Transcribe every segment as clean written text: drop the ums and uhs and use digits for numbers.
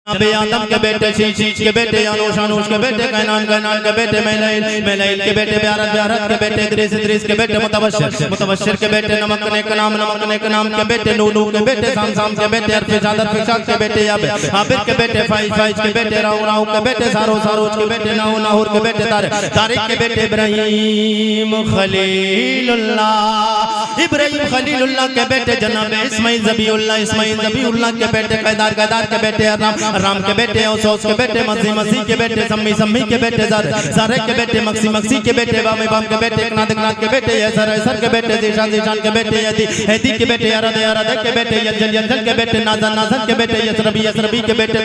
जनाबे आदम के बेटे शीश के बेटे अनूश के बेटे कैनान के बेटे मैलैल के बेटे ब्यारत के बेटे इद्रीस के बेटे मुतबश्शिर के बेटे नमक ने नाम के बेटे नूनू के बेटे साम के बेटे अरफिशाद के बेटे आबिद के बेटे फाइज के बेटे राहु के बेटे सारोज के बेटे नाहूर के बेटे तारिक के बेटे इब्राहिम खलीलुल्लाह के बेटे जनाबे इस्माइल ज़बीउल्लाह के बेटे कैदार के बेटे राम के बेटे औसौस के बेटे मसीह के बेटे सम्मी के बेटे ज़ारे के बेटे मक्सी के बेटे बाम के बेटे कनाद के बेटे यसर के बेटे ज़ीशान के बेटे हेदी के बेटे अरद के बेटे यंजल के बेटे नाज़न के बेटे यसरबी के बेटे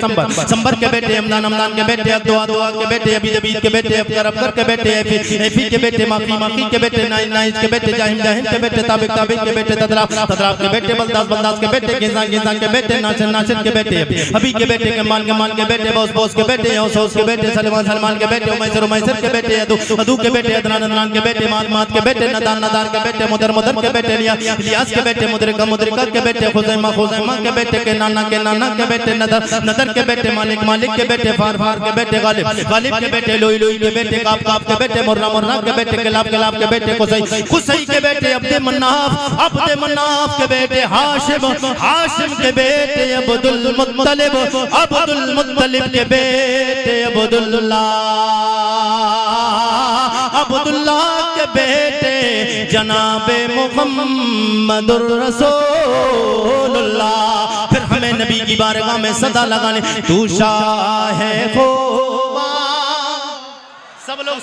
संबर के बेटे हमदान के बेटे दुआ के बेटे अबीद के बेटे अबकर के बेटे एफी के बेटे माकी के बेटे नाइज के बेटे जाहिम के बेटे ताबिक के बेटे तदराब के बेटे बलदास के बेटे गिज़ा के बेटे नासिर के बेटे अभी के बेटे माल के बेटे बॉस के बेटे औसौस के बेटे सलमान के बेटे उमैसर के बेटे अदू के बेटे अदनान के बेटे मात के बेटे नदार के बेटे मुदर के बेटे इलियास के बेटे मुदरिका के बेटे खुज़ैमा के बेटे के नाना के बेटे नदर के बेटे मालिक के बेटे फार के बेटे गालिब के बेटे लोई के बेटे काप के बेटे मुर्रा के बेटे गलाब के बेटे खुसई के बेटे अब्दे मन्नाफ के बेटे हाशिम के बेटे अब्दुल मुत्तलिब के बेटे अब्दुल्लाह के बेटे जनाबे मुहम्मदुर रसूलुल्लाह। फिर हमें नबी की बारगाह में सदा लगाने तू शाह है खुदा,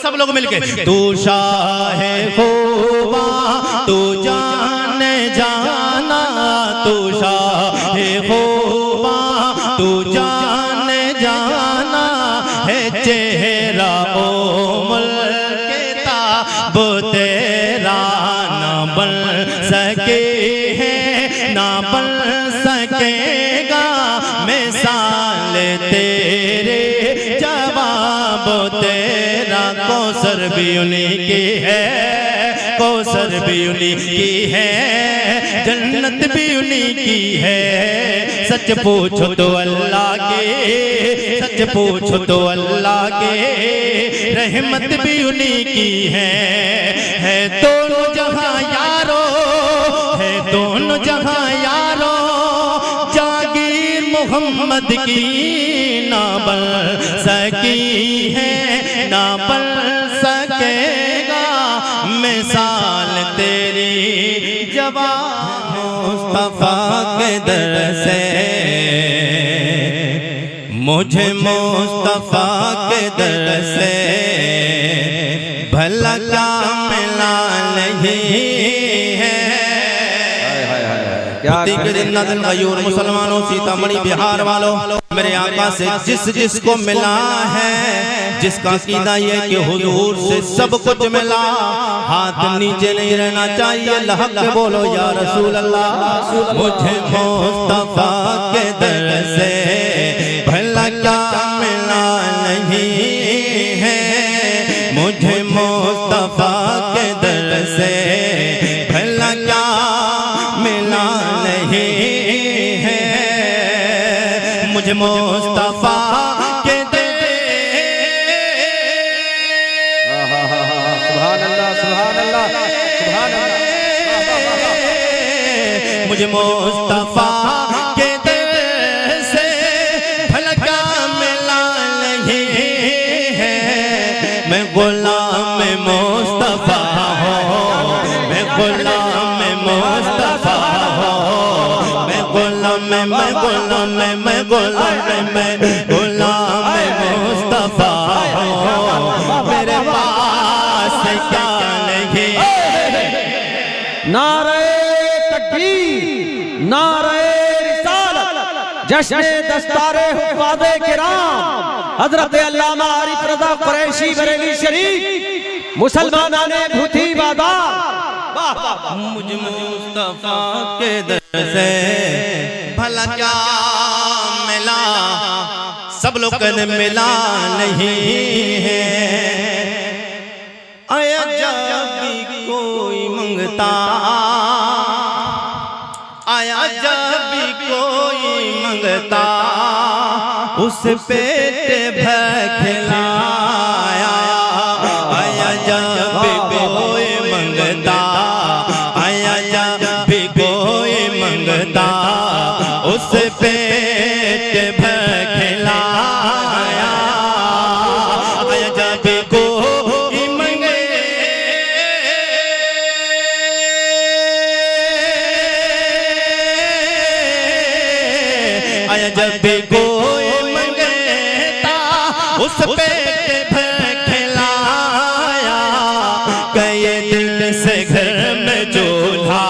सब लोग मिलके तू शाह है खुदा, तू जाने जाना, तू शाह है खुदा, तू जाने जाना है चेहरा ओ मुल्क ताब तेरा ना बन सके है ना बन सकेगा मिसाल तेरे जवाब तेरा कौसर भी उन्हीं की है, कौसर भी उन्हीं की है, जन्नत भी उन्हीं की है। सच पूछो तो अल्लाह के, सच पूछो तो अल्लाह के, रहमत भी उन्हीं की है दोनों जहां यारो, है दोनों जहां यारो, जागीर मोहम्मद की ना बन सकी है ना बन सकेगा मिसाल तेरी जवाब मुस्तफा के दर से, मुझे मुस्तफा के दर से भला क्या मिला नहीं है। मुसलमानों सीतामढ़ी बिहार वालों, मेरे आका से जिसको मिला है, जिसका कीदा ये कि हुजूर से सब कुछ मिला, हाथ नीचे नहीं रहना चाहिए, लहक बोलो या रसूल अल्लाह। मुझे मुस्तफा के दर से भला क्या मिला नहीं है, मुझे मुस्तफा के दर से भला क्या मिला नहीं है, मुझे मुस्तफा के दर। सुभान अल्लाह सुभान अल्लाह सुभान अल्लाह। मुझे मुस्तफा के दर से भला क्या मिला नहीं है, मैं गुलाम मुस्तफा हूँ, मैं गुलाम मुस्तफा हूँ, मैं गुलाम मुस्तफा हूँ, मेरे पास क्या नहीं। नारे तकबीर, नारे रिसालत, जश्न दस्तारे हुफ़ाज़े किराम, हज़रत अल्लामा आरिफ रज़ा कुरैशी बरेली शरीफ, मुसलमानाने भूती बाजार। मुझे मुस्तफा के दर से भला क्या मिला, सब लोग कहने मिला नहीं है। आया जब भी कोई मंगता, आया जब भी कोई मंगता, उस पेट भर खिलाया। आया जब कोई मंगता, आया जब कोई मंगता, उस पेट भर खिलाया। आया जब कोई मंगे, आया जब कोई मंगता, उस पेट भर खिलाया। गए दिल से घर में चूल्हा,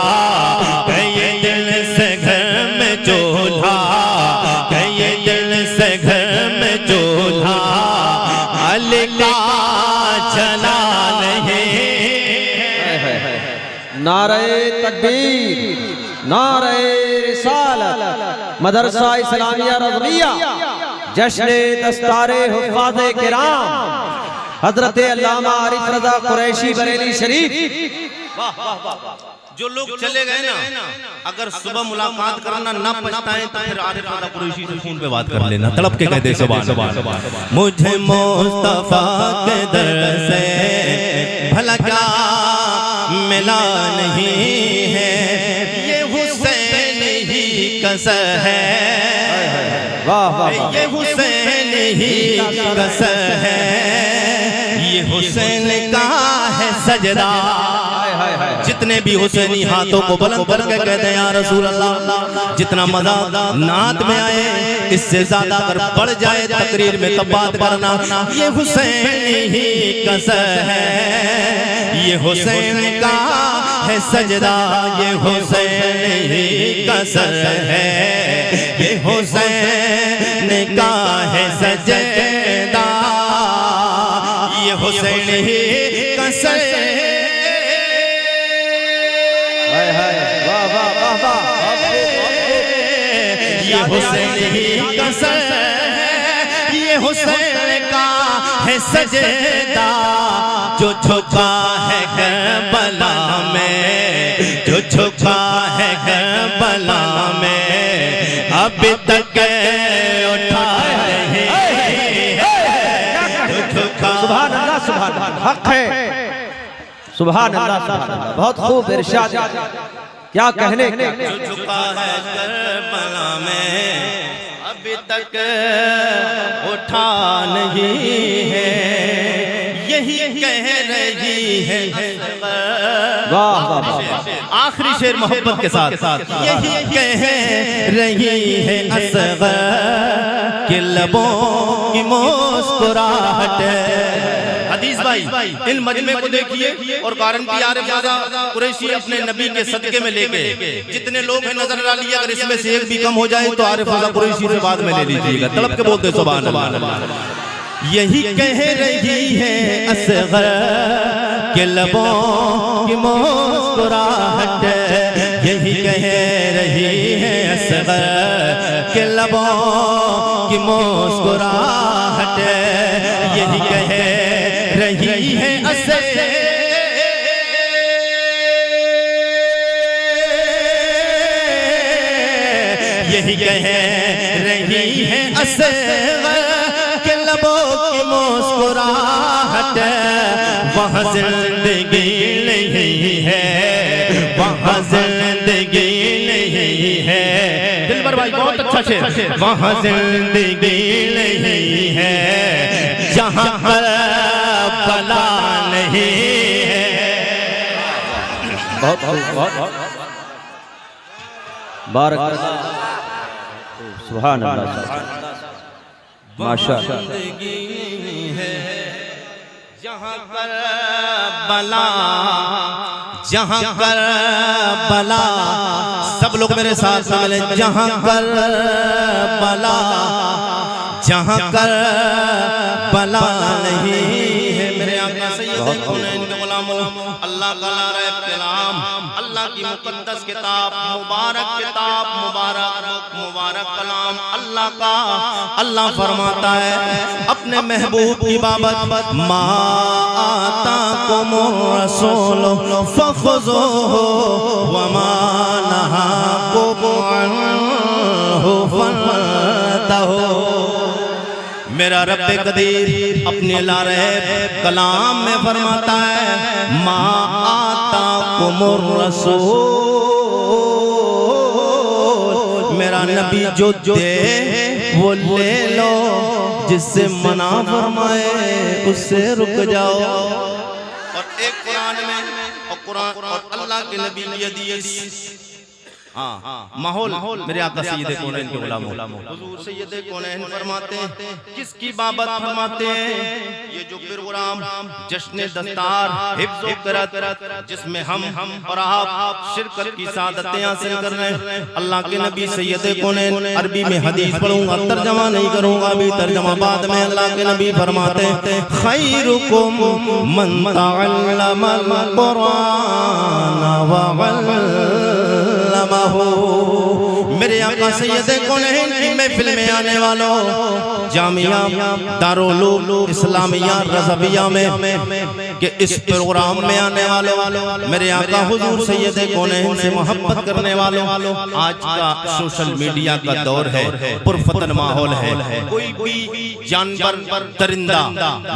गए दिल से घर में चूल्हा, गए दिल से घर में चूल्हा। अली का चला नहीं। नारे तकबीर, नारे रिसालत, मदरसा इस्लामिया रज़विया, जश्न दस्तारे हुफ़ाज़े किराम, हज़रत अल्लामा आरिफ रज़ा कुरैशी बरेली शरीफ। जो लोग चले गए ना, अगर सुबह मुलाकात करना ना पछताएं तो फिर आरिफ रज़ा कुरैशी से फोन पे बात कर लेना। तड़प के कहते सुभान अल्लाह। मुझे मुस्तफा के दर से भला क्या मिला नहीं है, ये हुसैन ही कसर है। वाह वाह, ये हुसैन ही कसर है, ये हुसैन का है सजदा। जितने भी हुसैनी हाथों को बुलंद करके कहते हैं या रसूल अल्लाह। जितना मजा नात में आए, इससे ज्यादा अगर बढ़ जाए तकरीर में तब बात करना। ये हुसैन ही कसर है, ये हुसैन का है सजदा, ये हुसैन ही कसर है, ये हुसैन का है सजदा, ये हुसैन ही कसर। ये हुसैन ही कसर, ये हुसैन का है सजदा, जो झुका है करबला में, जो झुका है करबला में, अभी तक उठा नहीं है। सुभान अल्लाह, सुभान अल्लाह, हक है। सुभान अल्लाह, सुभान अल्लाह, बहुत खूब इरशाद। क्या कहने, जो झुका है करबला में, अभी तक उठा नहीं है, यही कह रही है। वाह वाह वाह, आखिरी शेर मोहब्बत के साथ, यही कह रही है असग़र के लबों की मुस्कुराहट। हदीस भाई, इन मजमे को देखिए और गारंटी आरिफ रज़ा कुरैशी अपने नबी के सदके में लेके जितने लोग हैं नजर डालिए, अगर इसमें से एक भी कम हो जाए तो आरिफ रज़ा कुरैशी से बाद में ले लीजिएगा। तड़प के बोलते सुभान अल्लाह। यही कह रही है असग़र के लबों की मुस्कुराहट, यही कह रही है असग़र के लबों की मुस्कुराहट, यही कह रही है असग़र, यही कह रही है असग़र के लबों की मुस्कुराहट। वहाँ जिंदगी नहीं है, वहाँ जिंदगी नहीं है। दिलबर भाई बहुत अच्छा शेर। वहाँ जिंदगी नहीं है जहाँ पर भला नहीं है। बहुत बहुत बारक अल्लाह, सुभान अल्लाह, माशाअल्लाह। जहाँ कर बला, जहाँ कर बला, सब लोग मेरे साथ मिले। जहाँ कर बला, जहाँ कर बला नहीं है। मेरे आका सैयद कौनैन के गुलामों, अल्लाह का नारा कलाम, अल्लाह की मुकद्दस किताब, मुबारक मुबारक कलाम अल्लाह का। अल्लाह फरमाता है अपने महबूब की बाबत, मा आताकुमुर रसूल फखुज़ूहु व मा नहाकुम अन्हु फंतहू। मेरा रब्बे कदीर अपने लारे कलाम में फरमाता है मा आता कुमुर रसूल, मेरा नबी जो दे वो ले लो, जिससे मना फरमाए उससे रुक जाओ। और एक कुरान में और अल्लाह के नबी की हदीस, माहौल मेरे आका सैयदे कौनैन के गुलाम हुजूर सैयदे कौनैन फरमाते हैं, किसकी बाबत फरमाते हैं? ये जो प्रोग्राम जश्न दस्तार हिफ्ज़ व क़िराअत जिसमें हम और आप शिरकत की सादतें हासिल कर रहे हैं, अल्लाह के नबी सैयदे कौनैन, अरबी में हदीस पढ़ूंगा, तर्जमा नहीं करूंगा, अभी तर्जमा बाद में। अल्लाह के नबी फरमाते हैं खैरुकुम मन तअल्लमल कुरान व मेरे आका सैयदे कौनैन की महफिल में आने वालों, जामिया दारुल उलूम इस्लामिया रज़विया में के इस प्रोग्राम में आने वालों, मेरे आका हुजूर सैयदे कौनैन से मोहब्बत करने वालों, आज का सोशल मीडिया का दौर है, पुरफतन माहौल है, कोई भी जानवर दरिंदा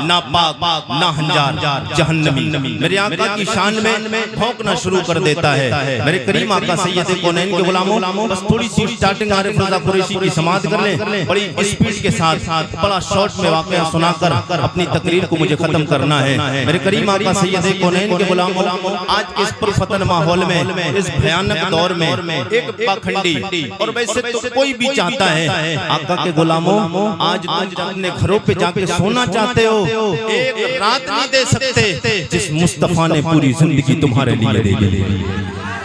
नापाक नाहंजार जहन्नमी मेरे आका की शान में भौंकना शुरू कर देता है। मेरे करीम आका सैयदे कौनैन के गुलामों, बस थोड़ी सी स्टार्टिंग आरिफ रज़ा कुरैशी की समाअत कर लें, बड़ी स्पीड के साथ बड़ा शॉर्ट में वाक़या सुनाकर अपनी तकरीर को मुझे खत्म करना है। मेरे करीम आका सैयदे कौनैन के गुलामों, आज के इस पुरफतन माहौल में, इस भयानक दौर में एक पाखंडी, और वैसे तो कोई भी चाहता है आका के गुलामों, आज तुम अपने घरों पे जाके सोना चाहते हो, एक रात नहीं दे सकते जिस मुस्तफा ने पूरी जिंदगी तुम्हारे लिए दे दी,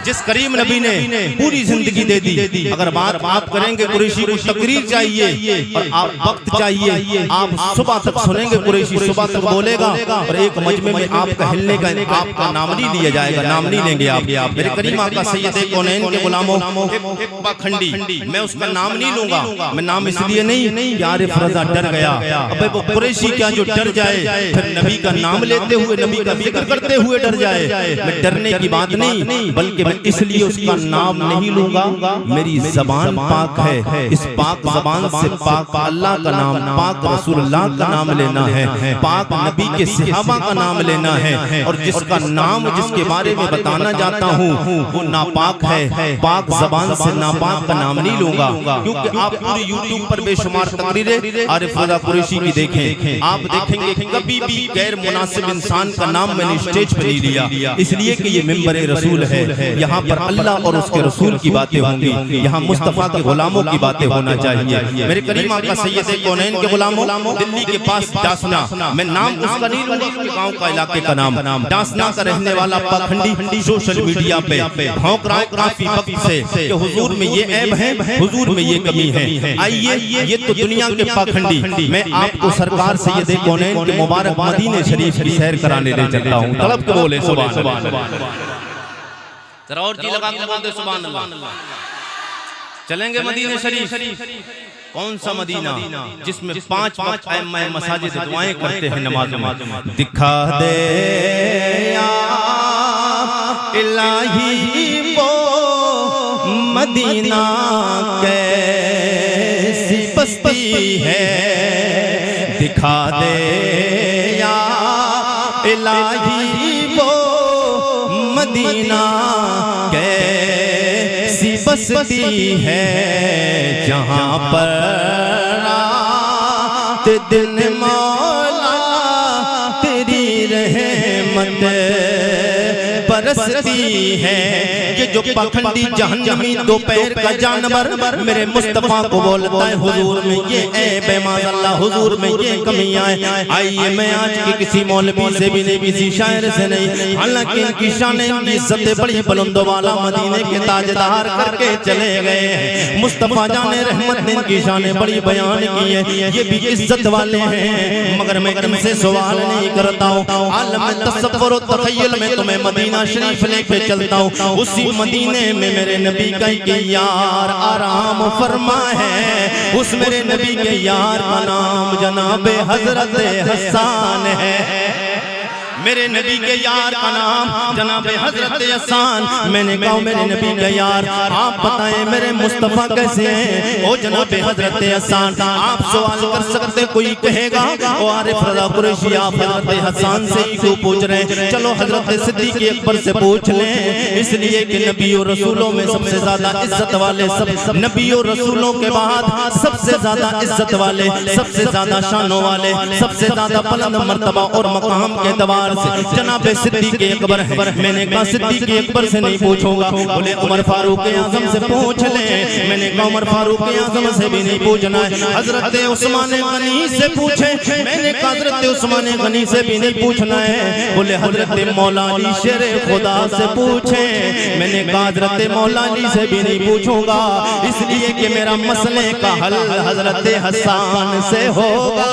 जिस करीम नबी ने पूरी जिंदगी दे दी। अगर बात आप करेंगे कुरैशी को तकरीर चाहिए और आप वक्त चाहिए, आप सुबह तक सुनेंगे, कुरैशी सुबह तक बोलेगा और एक मजमे में आपका हिलने का आपका नाम नहीं लिया जाएगा, नाम नहीं लेंगे आप। मेरे करीम आका सैयदे कौनैन के गुलामों, एक पाखंडी, मैं उसका नाम नहीं लूंगा, मैं नाम इसलिए नहीं, आरिफ रज़ा डर गया, अबे वो कुरैशी क्या जो डर जाए फिर नबी का नाम लेते हुए, नबी का जिक्र करते हुए डर जाए। मैं डरने की बात नहीं, बल्कि इसलिए उसका नाम नहीं लूंगा, मेरी जबान पाक है, इस पाक जबान से पाक अल्लाह का नाम, पाक रसूलुल्लाह का नाम लेना है, पाक नबी के सहाबा का नाम लेना है, और जिसका नाम जिसके बारे में बताना चाहता हूँ वो नापाक है, पाक जबान से नापाक का नाम नहीं लूंगा। क्योंकि आप पूरी यूट्यूब पर बेशुमार तकरीरें आरिफ रज़ा कुरैशी की देखें, आप देखेंगे कभी भी गैर मुनासिब इंसान का नाम मैंने स्टेज पर नहीं लिया, इसलिए कि ये मिंबर रसूल है, यहाँ पर अल्लाह और उसके रसूल की बातें होंगी, यहाँ मुस्तफा के गुलामों की बातें होना चाहिए। मेरे करीम आका सैयदे कौनैन के गुलामों, दिल्ली के पास डासना, मैं नाम उसका नहीं लूंगा, गांव का इलाके का नाम, डासना का रहने वाला पाखंडी सोशल मीडिया पे भौंक रहा है काफी वक्त से कि हुजूर में ये ऐब है, हुजूर में ये कमी है। आइए ये तो दुनिया के पाखंडी, मैं आपको सरकार सैयदे कौनैन के मुबारक मदीने शरीफ की सैर कराने ले चलता हूँ। तड़प के बोले सुभान अल्लाह, जरा और जी लगा के बोलते सुभान अल्लाह। चलेंगे मदीने शरीफ, कौन सा मदीना जिसमें पांच अइम्मा मसाजिद दुआएं करते हैं नमाज में। दिखा दे या इलाही वो मदीना कैसी बस्ती है, दिखा दे या इलाही वो मदीना कैसी बस्ती है, जहाँ पर रात दिन मौला तेरी रहमत बरसती है। ये जो पाखंडी जहन्नमी दोपहर का जानवर मेरे मुस्तफा को बोलता है हुजूर में ये ऐब है, माज़अल्लाह हुजूर में ये कमियां हैं। आइए मैं आज की किसी मौलवी से भी नहीं, किसी शायर से नहीं, हालांकि इनकी शान की इज्जत बड़ी बुलंदों वाला मदीने के ताजदार करके चले गए हैं। मुस्तफा जाने रहमत ने इनकी शान बड़ी बयान की है, ये भी इज्जत वाले हैं, मगर मैं इनसे सवाल नहीं करता हूँ। आलम तसव्वुर और तख़य्युल में तुम्हें मदीना शरीफ लेके चलता हूँ। उसी मदीने में मेरे नबी का यार आराम फरमा है, उस मेरे नबी के यार का नाम जनाबे हजरत हसन है। मेरे नबी के यार का नाम जनाब हजरत हसन। मैंने कहा मेरे नबी के यार आप बताएं मेरे मुस्तफा कैसे हैं? ओ जनाब हजरत हसन आप सवाल कर सकते, कोई कहेगा ओ आरिफ रज़ा कुरैशी आप हजरत हसन से ही क्यों पूछ रहे हैं? चलो हजरत सिद्दीक़ अकबर से पूछ लें, इसलिए कि नबी और रसूलों में सबसे ज्यादा इज्जत वाले, सब नबी और रसूलों के बाद सबसे ज्यादा इज्जत वाले, सबसे ज्यादा शानों वाले, सबसे ज्यादा बुलंद मर्तबा और मकाम के एतबार से जनाब सिद्दीक़ अकबर है। मैंने कहा सिद्दीक़ अकबर से नहीं पूछूंगा, बोले उमर फारूक आज़म से पूछ ले। मैंने कहा उमर फारूक आज़म से भी नहीं पूछना है, हजरत उस्मान गनी से पूछे। मैंने कहा हजरत उस्मान गनी से भी नहीं पूछना है, बोले हजरत मौला अली शेर खुदा से पूछे। मैंने कहा हजरत मौला अली से भी नहीं पूछूंगा, इसलिए कि मेरा मसले का हल हजरत हसन से होगा।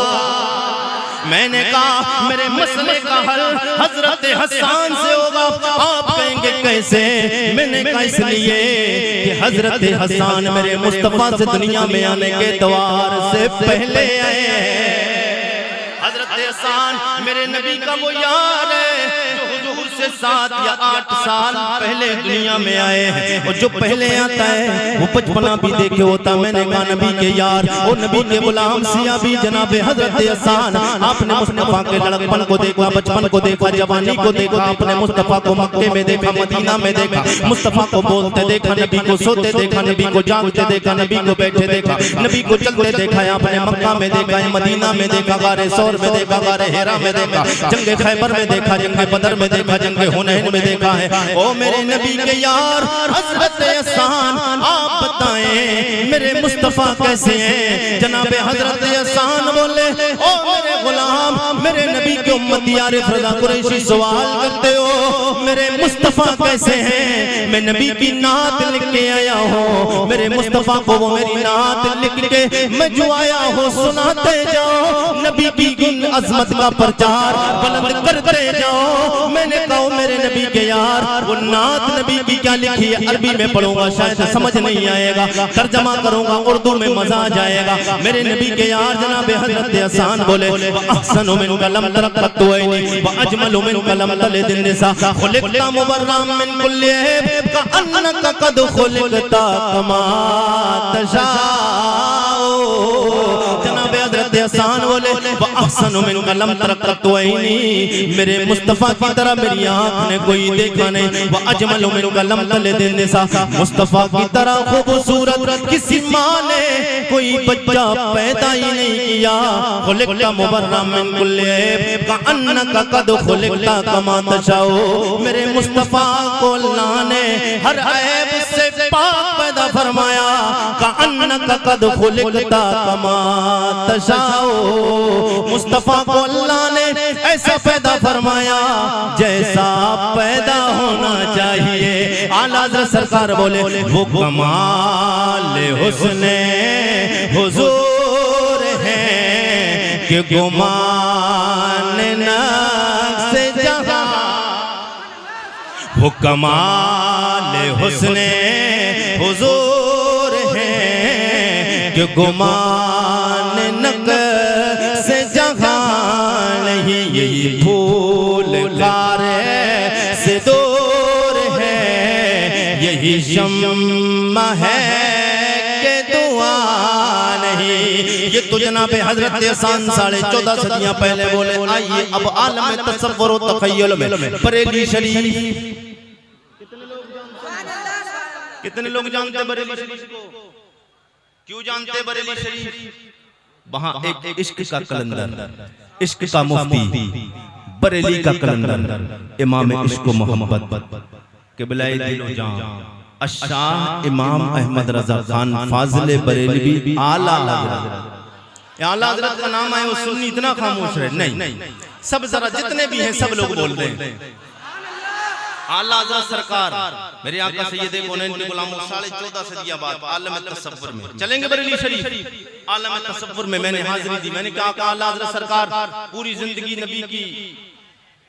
मैंने कहा मेरे मसले का हल हजरत हसन से होगा। आप कहेंगे कैसे? मैंने कहा इसलिए कि हजरत हसन मेरे मुस्तफा से दुनिया में आने के द्वार से पहले आए हैं। हजरत हसन मेरे नबी का वो यार है जो हुजूर से 7 या 8 साल पहले दुनिया में आए हैं। और जो पहले आता है वो बचपना भी देखे होता। मैंने कहा नबी के यार और नबी के गुलाम सिया भी जनाब हजरत हसन आपने मुस्तफा के लड़कपन को देखा, बचपन को देखा, जवानी को देखा। आपने मुस्तफा को मक्के में देखा, मदीना में देखा, मुस्तफा को बोलते देखा, नबी को सोते देखा, नबी को जागते देखा, नबी को बैठे देखा, नबी को चलते देखा। आपने मक्का में देखा है, मदीना में देखा, गारे सौर में देखा, गारे हेरा में देखा, जंगे खैबर में देखा, जंगे बदर में देखा, जंगे हुनैन में देखा है। ओ मेरे नबी के यार हजरत हसन आप बताएं मेरे मुस्तफा कैसे हैं? जनाब हजरत हसन बोले ओ मेरे गुलाम मेरे नबी के उम्मती आरिफ रज़ा कुरैशी सवाल करते हो मेरे मुस्तफा कैसे हैं? मैं नबी की नात लिख के आया हूँ, मेरे मुस्तफा को वो मेरी नात लिख के मैं जो आया हूँ सुनाते जाओ, नबी की गुण अजमत का प्रचार बुलंद करते जाओ। मैंने कहा मेरे नबी के यार वो नात नबी की क्या लिखी है अरबी में पढ़ूंगा शायद समझ नहीं आएगा, तर्जमा करूंगा उर्दू में मजा आ जाएगा। मेरे नबी के यार जनाब हजरत हसन बोले अहसनु मिन कलम तरक्कतु ऐनी व अजमलु मिन कलम तलिदिन निसा खुलिकता मुबर्रम मिन कुल्ली ऐब का अन्नका कद खुलिकता कमा तशाओ। जनाब हजरत हसन बोले अहसनु मिन कलम तरक्कतु ऐनी मेरे मुस्तफा की तरह मेरी आँख ने कोई देखा नहीं। व अजमलु मिन कलम तलिदिन निसा मुस्तफा की तरह खूबसूरत किसी माँ ने कोई बच्चा पैदा ही नहीं किया। खुलिकता मुबर्रम मिन कुल्ली ऐब का अन्नका कद खुलिकता कमा तशाओ। मेरे मुस्तफा को अल्लाह ने हर ऐब से पाक पैदा फरमाया। का अन्नका कद खुलिकता कमा तशाओ। मुस्तफा को अल्लाह ने ऐसा पैदा फरमाया जैसा पैदा होना चाहिए। आला हज़रत सरकार बोले वो कमाल हुस्ने हुजूर है कि गुमान नक्शे जहां। वो कमाल हुस्ने हुजूर है कि गुमान नक्शे जहां नहीं। यही फूल कारे से दूर है, यही शम्मा है कि दुआ नहीं। ये तो जनाब हजरत हसन 14.5 सदियां पहले बोले। आइए अब आलम तसव्वुर व तखय्युल में बरेली शरीफ कितने लोग जानते बरेली शरीफ को? क्यों जानते बरेली शरीफ? वहां एक इश्क का कलंदर, इश्क का मुफ्ती, बरेली का कलंदर, इमाम इश्क व मोहब्बत क़िबला-ए दिल व जान अशाह इमाम अहमद रज़ा खान फाज़िल बरेलवी आला हज़रत। आला हज़रत का नाम है वो सुन्नी इतना खामोश है नहीं, सब जरा जितने भी हैं सब लोग बोल रहे हैं। आला हज़रत सरकार मेरे आका सैयद कौनैन के गुलाम 14.5 सदियां बाद आलम तसव्वुर में चलेंगे बरेली शरीफ। आलम तसव्वुर में मैंने हाजिरी दी। मैंने कहा आला हज़रत सरकार पूरी जिंदगी नबी की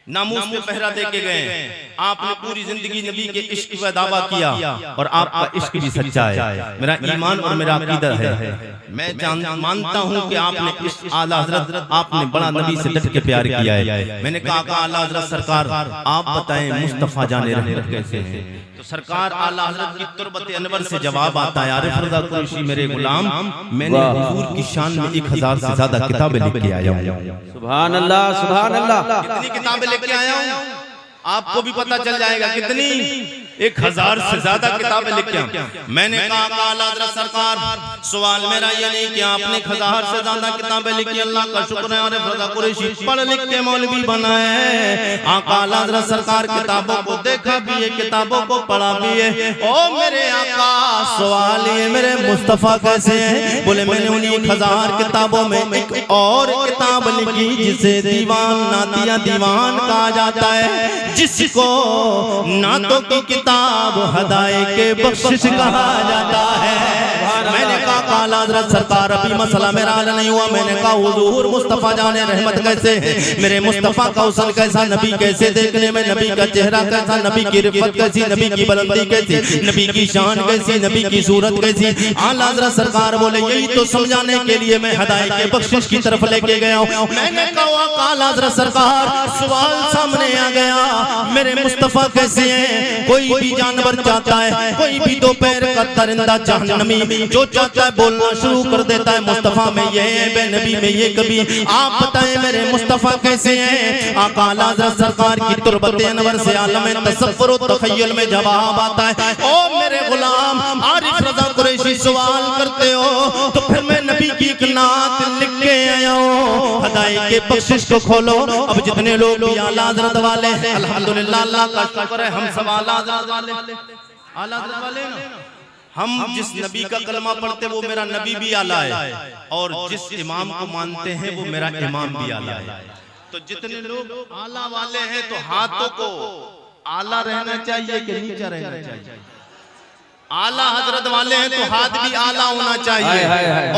नामूस पे पहरा दे के गए। आपने पूरी जिंदगी नबी के इश्क का दावा किया और आपका इश्क भी सच्चा है। मेरा ईमान और मेरा अकीदा है, मैं मानता हूँ कि आपने इस आला हजरत आपने बड़ा नबी से डट के प्यार किया है। मैंने कहा आला हजरत सरकार आप बताएं मुस्तफा जाने रहमत कैसे हैं? तो सरकार आला हजरत की तुरबत अनवर से जवाब आता है, आरिफ रज़ा कुरैशी मेरे गुलाम, मैंने हुजूर की शान में 1000 से ज्यादा किताबें लेके आया हूँ। सुभान अल्लाह, सुभान अल्लाह। कितनी किताबें लेके आया हूँ आपको भी पता चल जाएगा, कितनी 1000 से ज्यादा किताबें लेके आया। मैंने कहा आला हज़रत सरकार सवाल मेरा ये नहीं कि आपने 1000 से ज्यादा किताबें लिखी, अल्लाह का शुक्र है आरिफ रज़ा कुरैशी पढ़ लिख के मौलवी बनाए। आका आला हज़रत सरकार किताबों को देखा भी है, किताबों को पढ़ा भी है। ओ मेरे आका सवाल ये मेरे मुस्तफा कैसे हैं? बोले मैंने उन्हीं 1000 किताबों में एक और किताब लिखी जिसे दीवान नातिया दीवान कहा जाता है, जिसको नातों की किताब हदाए के बख्शिश कहा जाता है। मैंने कहा आला हज़रत सरकार अभी मसला मेरा हल नहीं हुआ। मैंने कहा हुजूर मुस्तफा जाने रहमत कैसे है? मेरे मुस्तफा का हुस्न कैसा, नबी कैसे देखने में, नबी का चेहरा कैसा, नबी की रिफ़त कैसी, नबी की बुलंदी कैसी, नबी की शान कैसी, नबी की सूरत कैसी। आला हज़रत सरकार बोले यही तो समझाने के लिए मैं हदाए के बख्शिश की तरफ लेके गया हूँ। मैंने कहा आला हज़रत सरकार सवाल सामने आ गया, मेरे मुस्तफा कैसे हैं? कोई भी जानवर चाहता है, कोई भी दो पैर का दरिंदा जहन्नमी जो चाहता है बोलना शुरू कर देता है मुस्तफा में ये है, बेनबी में ये कभी। आप बताएं मेरे मुस्तफा कैसे हैं? आका आला हज़रत सरकार की तुरबत अनवर से आलम तसव्वुर और तखय्युल में जवाब आता है। ओ मेरे गुलाम आरिफ रज़ा कुरैशी सवाल करते हो तो फिर मैं नबी की एक नात लिख के आया हूँ, हदाए के बख्शिश को खोलो। अब जितने लोग भी आला हज़रत वाले हैं अल्हम्दुलिल्लाह, अल्लाह का शुक्र है हम सब आला हज़रत वाले, आला हज़रत वाले ना। हम जिस नबी का कलमा पढ़ते वो मेरा नबी भी आला है, और जिस इमाम को मानते हैं वो मेरा इमाम भी आला है। तो जितने लोग आला वाले हैं तो हाथों को आला रहना चाहिए कि नीचा रहना चाहिए? आला हजरत वाले हैं तो हाथ भी आला होना चाहिए।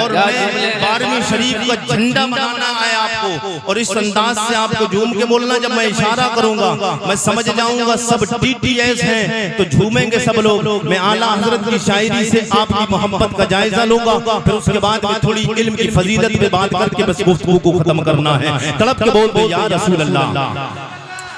और मैं 12वीं शरीफ का झंडा बनाना है आपको, और इस अंदाज से आपको झूम के बोलना, जब मैं इशारा करूंगा मैं समझ जाऊंगा सब TTS हैं तो झूमेंगे सब लोग। मैं आला हजरत की शायरी से आपकी मोहब्बत का जायजा लूंगा, फिर उसके बाद में थोड़ी इल्म की फजीलत पे बात करके बस गुफ्तगू को खत्म करना है। तड़प के बोलते या रसूल अल्लाह।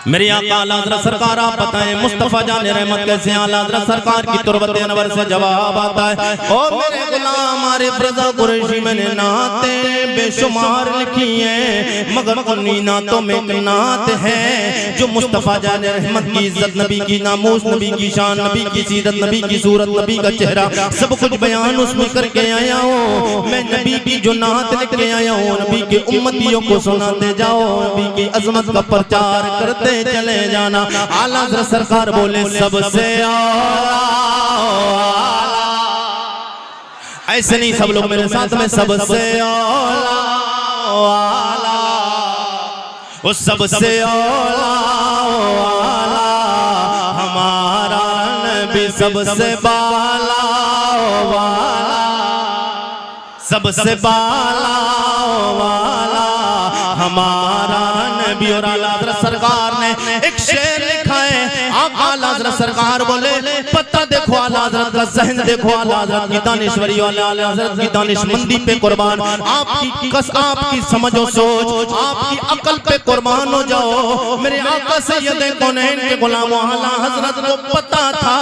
मेरे आका आला हज़रत सरकार आप बताएं मुस्तफा जाने रहमत कैसे? आला हज़रत सरकार की तुरबत अनवर से जवाब आता है, ओ मेरे गुलाम आरिफ रज़ा कुरैशी मैंने नातें बेशुमार लिखी हैं, मगर उन्हीं नातों में एक नात है जो मुस्तफा जाने रहमत की इज्जत, नबी की नामूस, नबी की शान, नबी की सीरत, नबी की सूरत, नबी का चेहरा सब कुछ बयान उसमें करके आया हूँ। मैं नबी की जो नात लेके आया हूँ, नबी के उम्मतियों को सुनाते जाओ, नबी की अजमत का प्रचार करते चले जाना। आला हज़रत सरकार बोले सबसे आला, ऐसे नहीं सब लोग मेरे साथ में, सबसे आला आला, वो सबसे आला आला हमारा नबी, सबसे बाला वाला, सबसे बाला वाला हमारा नबी। और आला हज़रत सरकार ने एक शेर लिखा है, आला हज़रत सरकार बोले पता देखो आला हज़रत का ज़हन देखो, आला हज़रत की दानिश्वरी, आला हज़रत की दानिशमंदी पे कुर्बान, आपकी समझो सोच, आपकी अकल पे कुर्बान हो जाओ। मेरे आका सैयद कौनैन के गुलामों आला हज़रत को पता था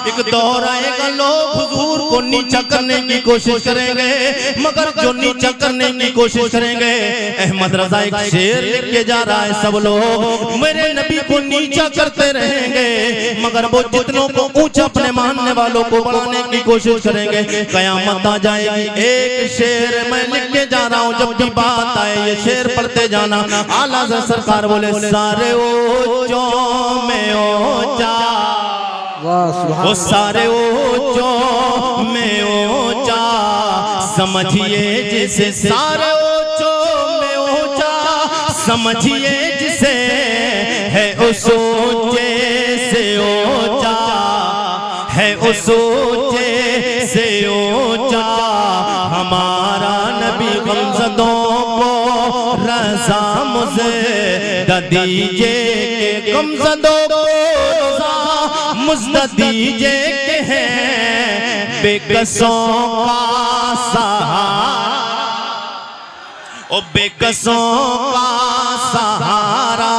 एक दौर आएगा लोग हुजूर को नीचा करने की कोशिश करेंगे, मगर जो नीचा करने की कोशिश करेंगे, अहमद रज़ा एक शेर लिख के जा रहा है, सब लोग मेरे नबी को नीचा करते रहेंगे, मगर वो जितनों को ऊंचा अपने मानने वालों को बढ़ाने की कोशिश करेंगे। कयामत आ जाएगी। एक शेर मैं लिख के जा रहा हूँ, जब भी बात आए ये शेर पढ़ते जाना। आला हज़रत सरकार बोले सारे ऊंचों में ऊंचा, वो सारे ऊंचों में ऊंचा समझिए जिसे, सारे ऊंचों में ऊंचा समझिए जिसे है उस ऊंचे से ऊंचा, है उस ऊंचे से ऊंचा हमारा नबी। गमज़दों को रज़ा मुझे दीजिए गमज़दों को रोज़ा मुज़्द दीजिए के हैं बेकसों का सहारा, ओ बेकसों का सहारा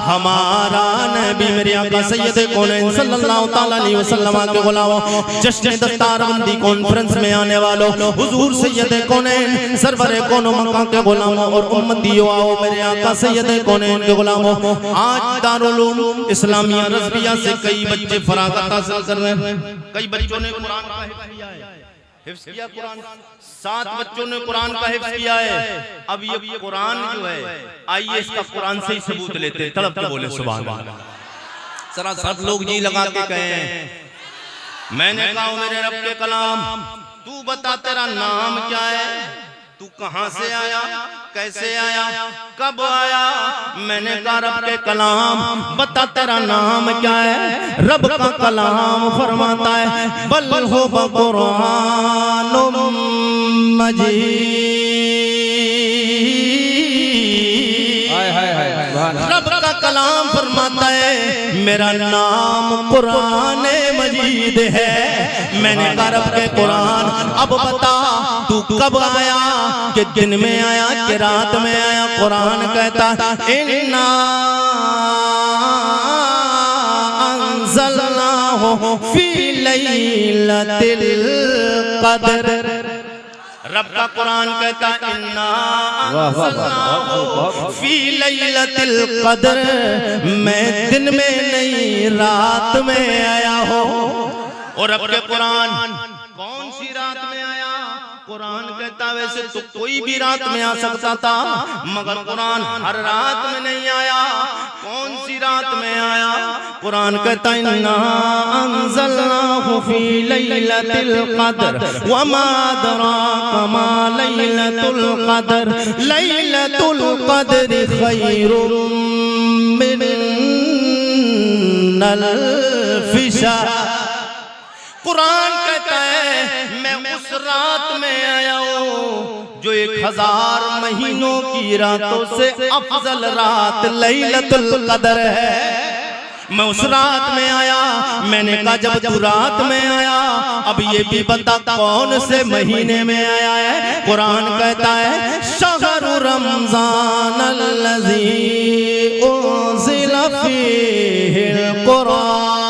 हमारा नबी मेरे आका सैयद कौनैन सल्लल्लाहु तआला अलैहि वसल्लम के गुलामों, जश्न दस्तारबंदी कॉन्फ्रेंस में आने वालों, हुजूर सैयद कौनैन सरवरे कौनो मकां के गुलामों और उम्मतियों, आओ मेरे आका सैयद कौनैन के गुलामों। आज दारुल उलूम इस्लामिया रज़विया से कई बच्चे फरागत हासिल कर रहे हैं। कई बच्चों ने कुरान का हिफ्ज़ किया, कुरान 7 बच्चों ने कुरान का हिफ्ज़ किया है। अब ये कुरान जो है, आइए इसका कुरान से ही सबूत लेते हैं। तड़प के बोले सुभान अल्लाह। जरा सब लोग जी लगा के कहें। मैंने कहा मेरे रब के कलाम, तू बता तेरा नाम क्या है, तू कहां से आया, कैसे आया, कब आया। मैंने कहा रब के कलाम बता तेरा नाम क्या है। रब का कलाम फरमाता है बल हो कुरानुम मजीद। रब का कलाम फरमाता है मेरा नाम कुरान मजीद है। मैंने कहा रब के कुरान अब बता तू कब आया, कि दिन में आया कि रात में आया। कुरान कहता इन्ना अंज़लनाहु फी लैलतिल क़द्र। रब का कुरान कहता इन्ना अंज़लनाहु फी लैलतिल क़द्र, मैं दिन में नहीं रात में आया हो। और रब के कुरान कौन सी रात में आया। कुरान कहता वैसे तो कोई भी रात में आ सकता था, मगर कुरान हर रात में नहीं आया। कौन सी रात में आया। कुरान कहता इन्ना अंज़लनाहु फी लैलतिल क़द्र वमा अदराका मा लैलतुल क़द्र लैलतुल क़द्रि खैरुम मिन अल्फ़ि शहर। कुरान कहता है मैं उस रात में आया हूँ जो 1000 महीनों की रातों से अफजल रात लैलतुल क़द्र है। मैं उस रात में आया। मैंने कहा जब तू रात में आया, अब ये भी बता कौन से महीने में आया है। कुरान कहता है शहरु रमज़ान अल्लज़ी उन्ज़िला फ़ीहिल कुरान।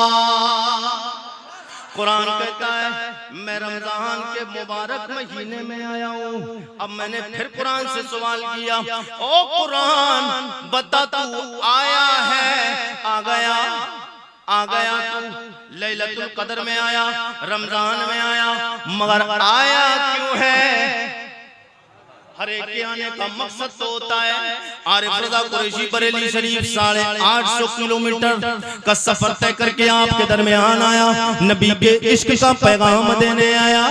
कुरान कहता है मैं रमजान के मुबारक महीने में आया हूँ। अब मैंने फिर कुरान से सवाल किया, ओ कुरान बता तू आया है, आ गया तू लैलतुल क़द्र में आया, रमजान में आया, मगर आया क्यों है। हर एक के आने का मकसद तो होता है। आरिफ रज़ा कुरैशी बरेली शरीफ 850 किलोमीटर का सफर तय करके आपके दरमियान आया, नबी के इश्क का पैगाम देने आया।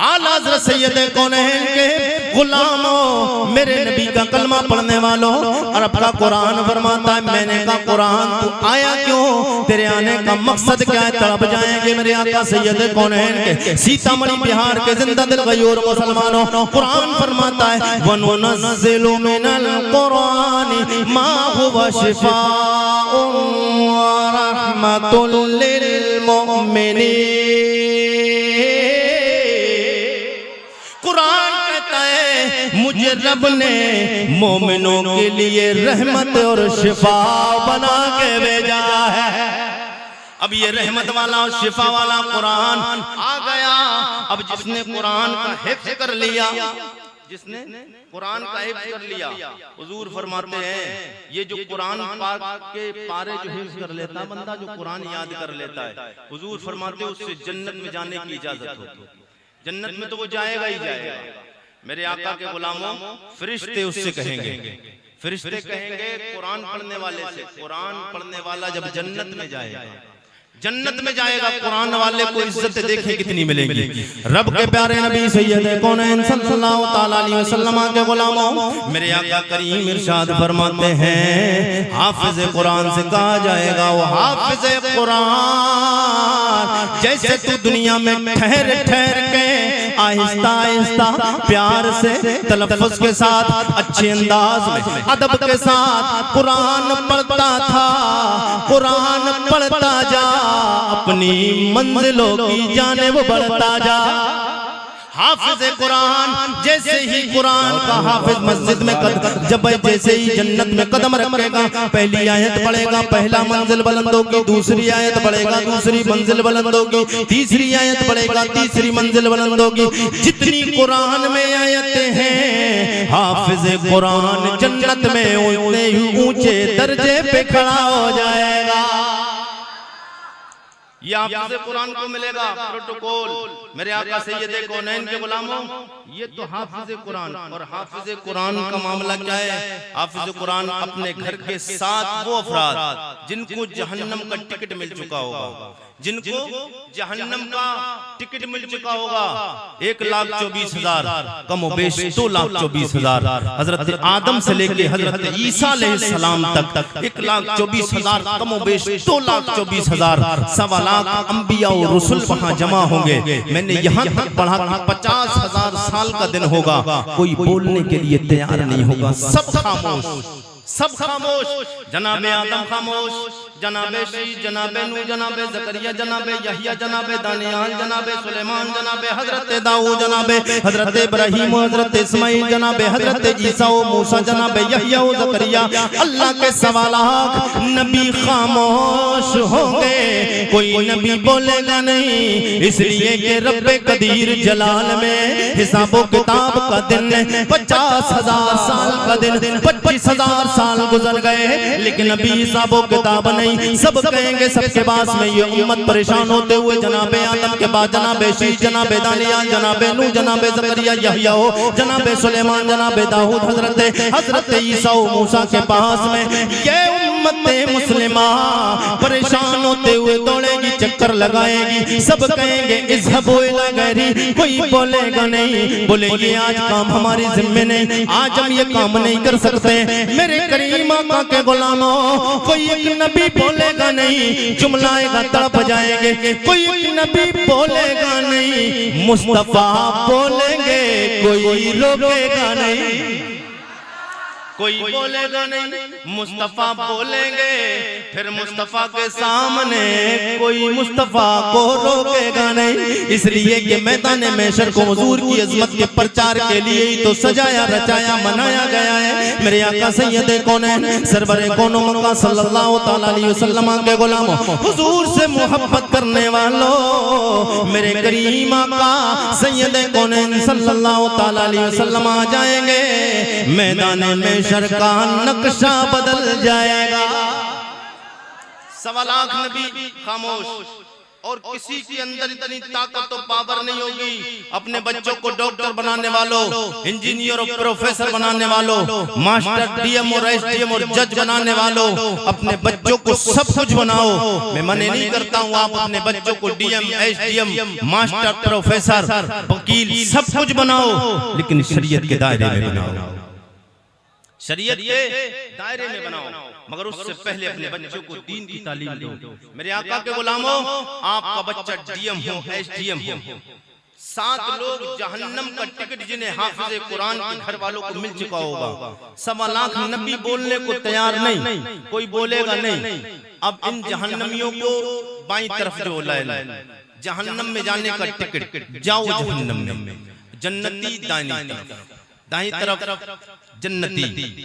आला हज़रत सैयद कौनैन के गुलामों, मेरे नबी का कलमा पढ़ने वालों, और अपना कुरान फरमाता है मैंने कहा कुरान तू आया क्यों, तेरे आने का मकसद क्या है। तड़प जाएंगे मेरे आका सैयद कौनैन के सीतामढ़ी बिहार के जिंदा दिल गयूर मुसलमानों। कुरान फरमाता है वनुनज़्ज़िलु मिनल कुरानि मा हुवा शिफ़ाउन व रहमतुल लिल मुमिनीन। कुरान कहता है मुझे रब ने मोमिनों के लिए रहमत और शिफा बना के भेजा है। अब ये रहमत वाला और शिफा वाला कुरान आ गया। अब जिसने कुरान का हिफ्ज़ कर लिया, जिसने कुरान का हिफ्ज़ कर लिया, हुजूर फरमाते हैं ये जो कुरान पाक के पारे जो हिफ्ज़ कर लेता है बंदा, जो कुरान याद कर लेता है, हुजूर फरमाते हैं उससे जन्नत में जाने की इजाजत होती है। जन्नत में तो वो जाएगा ही जाएगा। मेरे आका के गुलामों, फरिश्ते उससे कहेंगे, फरिश्ते कहेंगे कुरान पढ़ने वाले से, कुरान पढ़ने वाला जब जन्नत में जाएगा, जन्नत में जाएगा, कुरान वाले को इज्जत देखे कितनी मिलेगी। रब के प्यारे नबी सैयद कौनैन सल्लल्लाहु तआला अलैहि वसल्लम के गुलामों, मेरे आका करीम इरशाद फरमाते हैं हाफिज़ कुरान से कहा जाएगा वो हाफिज़ कुरान, जैसे तू दुनिया में ठहर ठहर के आहिस्ता आहिस्ता प्यार से तलफ़्फ़ुज़ के साथ अच्छे अंदाज में अदब के साथ कुरान पढ़ता था। कुरान पढ़ता जा, अपनी मंजिलों की जानिब बढ़ता जा। हाफिज़ कुरान जैसे ही कुरान का हाफिज मस्जिद में जब जैसे ही जन्नत में कदम रखेगा, पहली आयत पढ़ेगा, पहला मंजिल बुलंद होगी, दूसरी आयत पढ़ेगा, दूसरी मंजिल बुलंद होगी, तीसरी आयत पढ़ेगा, तीसरी मंजिल बुलंद होगी। जितनी कुरान में आयतें हैं, हाफिज कुरान जन्नत में उतने ही ऊंचे दर्जे पे खड़ा हो जाएगा। ये हाफिज़ कुरान को मिलेगा प्रोटोकॉल। मेरे आका सैयद कौनैन के गुलामों, ये तो हाफिज़ कुरान। और हाफिज़ कुरान का मामला क्या है? हाफिज़ कुरान अपने घर के साथ वो अफराद जिनको जहन्नम का टिकट मिल चुका होगा, जिनको जहन्नम का टिकट मिल चुका होगा, 1,24,000 कम बेश 2,24,000। हजरत आदम से लेके हजरत ईसा अलैहिस्सलाम तक 1,24,000 कम बेश 2,24,000 सवा लाख अंबिया और रसूल वहां जमा होंगे। मैंने यहाँ तक पढ़ा कि 50,000 साल का दिन होगा, कोई बोलने के लिए तैयार नहीं होगा, सब खामोश, सब खामोश। जनाबे आदम खामोश, जनाबे शीश, जनाबे नूह, जनाबे जकरिया, जनाबे यहिया, जनाबे दानियाल, जनाबे सुलेमान, जनाबे हजरत दाऊद, जनाबे हजरत इब्राहीम, हजरत इस्माइल, जनाबे हजरत ईसा व मूसा, जनाबे यहिया व जकरिया। अल्लाह के सवा लाख नबी खामोश होंगे, कोई नबी बोलेगा नहीं, इसलिए कि रब्बे कदीर जलाल में हिसाबो किताब का दिन 50,000 साल का दिन 25,000 साल गुजर गए, लेकिन अभी हिसाबो किताब नहीं। सब कहेंगे सबके पास में ये उम्मत परेशान होते हुए जनाबे आदम के बाद जनाबे शीश, जनाबे दानियाल, जनाबे नूह, जनाबे जकरिया, यहिया हो, जनाबे सुलेमान, जनाबे दाऊद, हजरत ईसा व मूसा के पास में ये उम्मत मुस्लिमा परेशान होते हुए दौड़ेगी, चक्कर लगाएगी। सब कहेंगे इज़हबू इला गैरी, कोई बोलेगा नहीं, बोलेगी आज काम हमारी जिम्मे नहीं, आज हम ये काम नहीं कर सकते। मेरे करीम आका के गुलामों, कोई एक नबी बोलेगा नहीं, जुमलाएगा तड़प जाएंगे, कोई एक नबी बोलेगा नहीं, मुस्तफा बोलेंगे, कोई रोकेगा नहीं, कोई बोलेगा नहीं, मुस्तफा बोलेंगे, फिर मुस्तफा के सामने कोई मुस्तफा को रोकेगा नहीं। इसलिए कि मैदान महशर को हुजूर की अज़मत के प्रचार के लिए ही तो सजाया रचाया मनाया गया है। मेरे आका सैयद कौनैन सरवरे कौनो मक्का सल्लल्लाहु तआला अलैहि वसल्लम के गुलामों, हुजूर से मोहब्बत करने वालों, मेरे करीम आका सैयद कौनैन सल्लल्लाहु तआला अलैहि वसल्लम आ जाएंगे, मैदान में शर का नक्शा बदल जाएगा। सवा लाख नबी खामोश, और किसी के अंदर इतनी ताकत और पावर नहीं होगी। अपने बच्चों को डॉक्टर बनाने वालों, इंजीनियर और प्रोफेसर बनाने वालों, मास्टर, डीएम और एसडीएम और जज बनाने वालों, अपने बच्चों को सब कुछ बनाओ। मैं मना नहीं करता हूँ, आप अपने बच्चों को डीएम, एसडीएम, मास्टर, प्रोफेसर, वकील सब कुछ बनाओ, लेकिन शरीयत के दायरे में बनाओ, शरीयत के दायरे में बनाओ। मगर उससे पहले अपने बच्चों को दीन की तालीम दो। मेरे आका के गुलामों, आपका बच्चा डीएम हो, एसडीएम हो, 7 लोग जहन्नम का टिकट जिन्हें हाफिज़ कुरान के घर वालों को मिल चुका होगा, 1.25 लाख नबी बोलने को तैयार नहीं, कोई बोलेगा नहीं। अब इन जहन्नमियों को बाईं तरफ जो लाए, जहन्नम में जाने का टिकट, जाओ जहन्नम में, जन्नती दाईं तरफ जन्नती,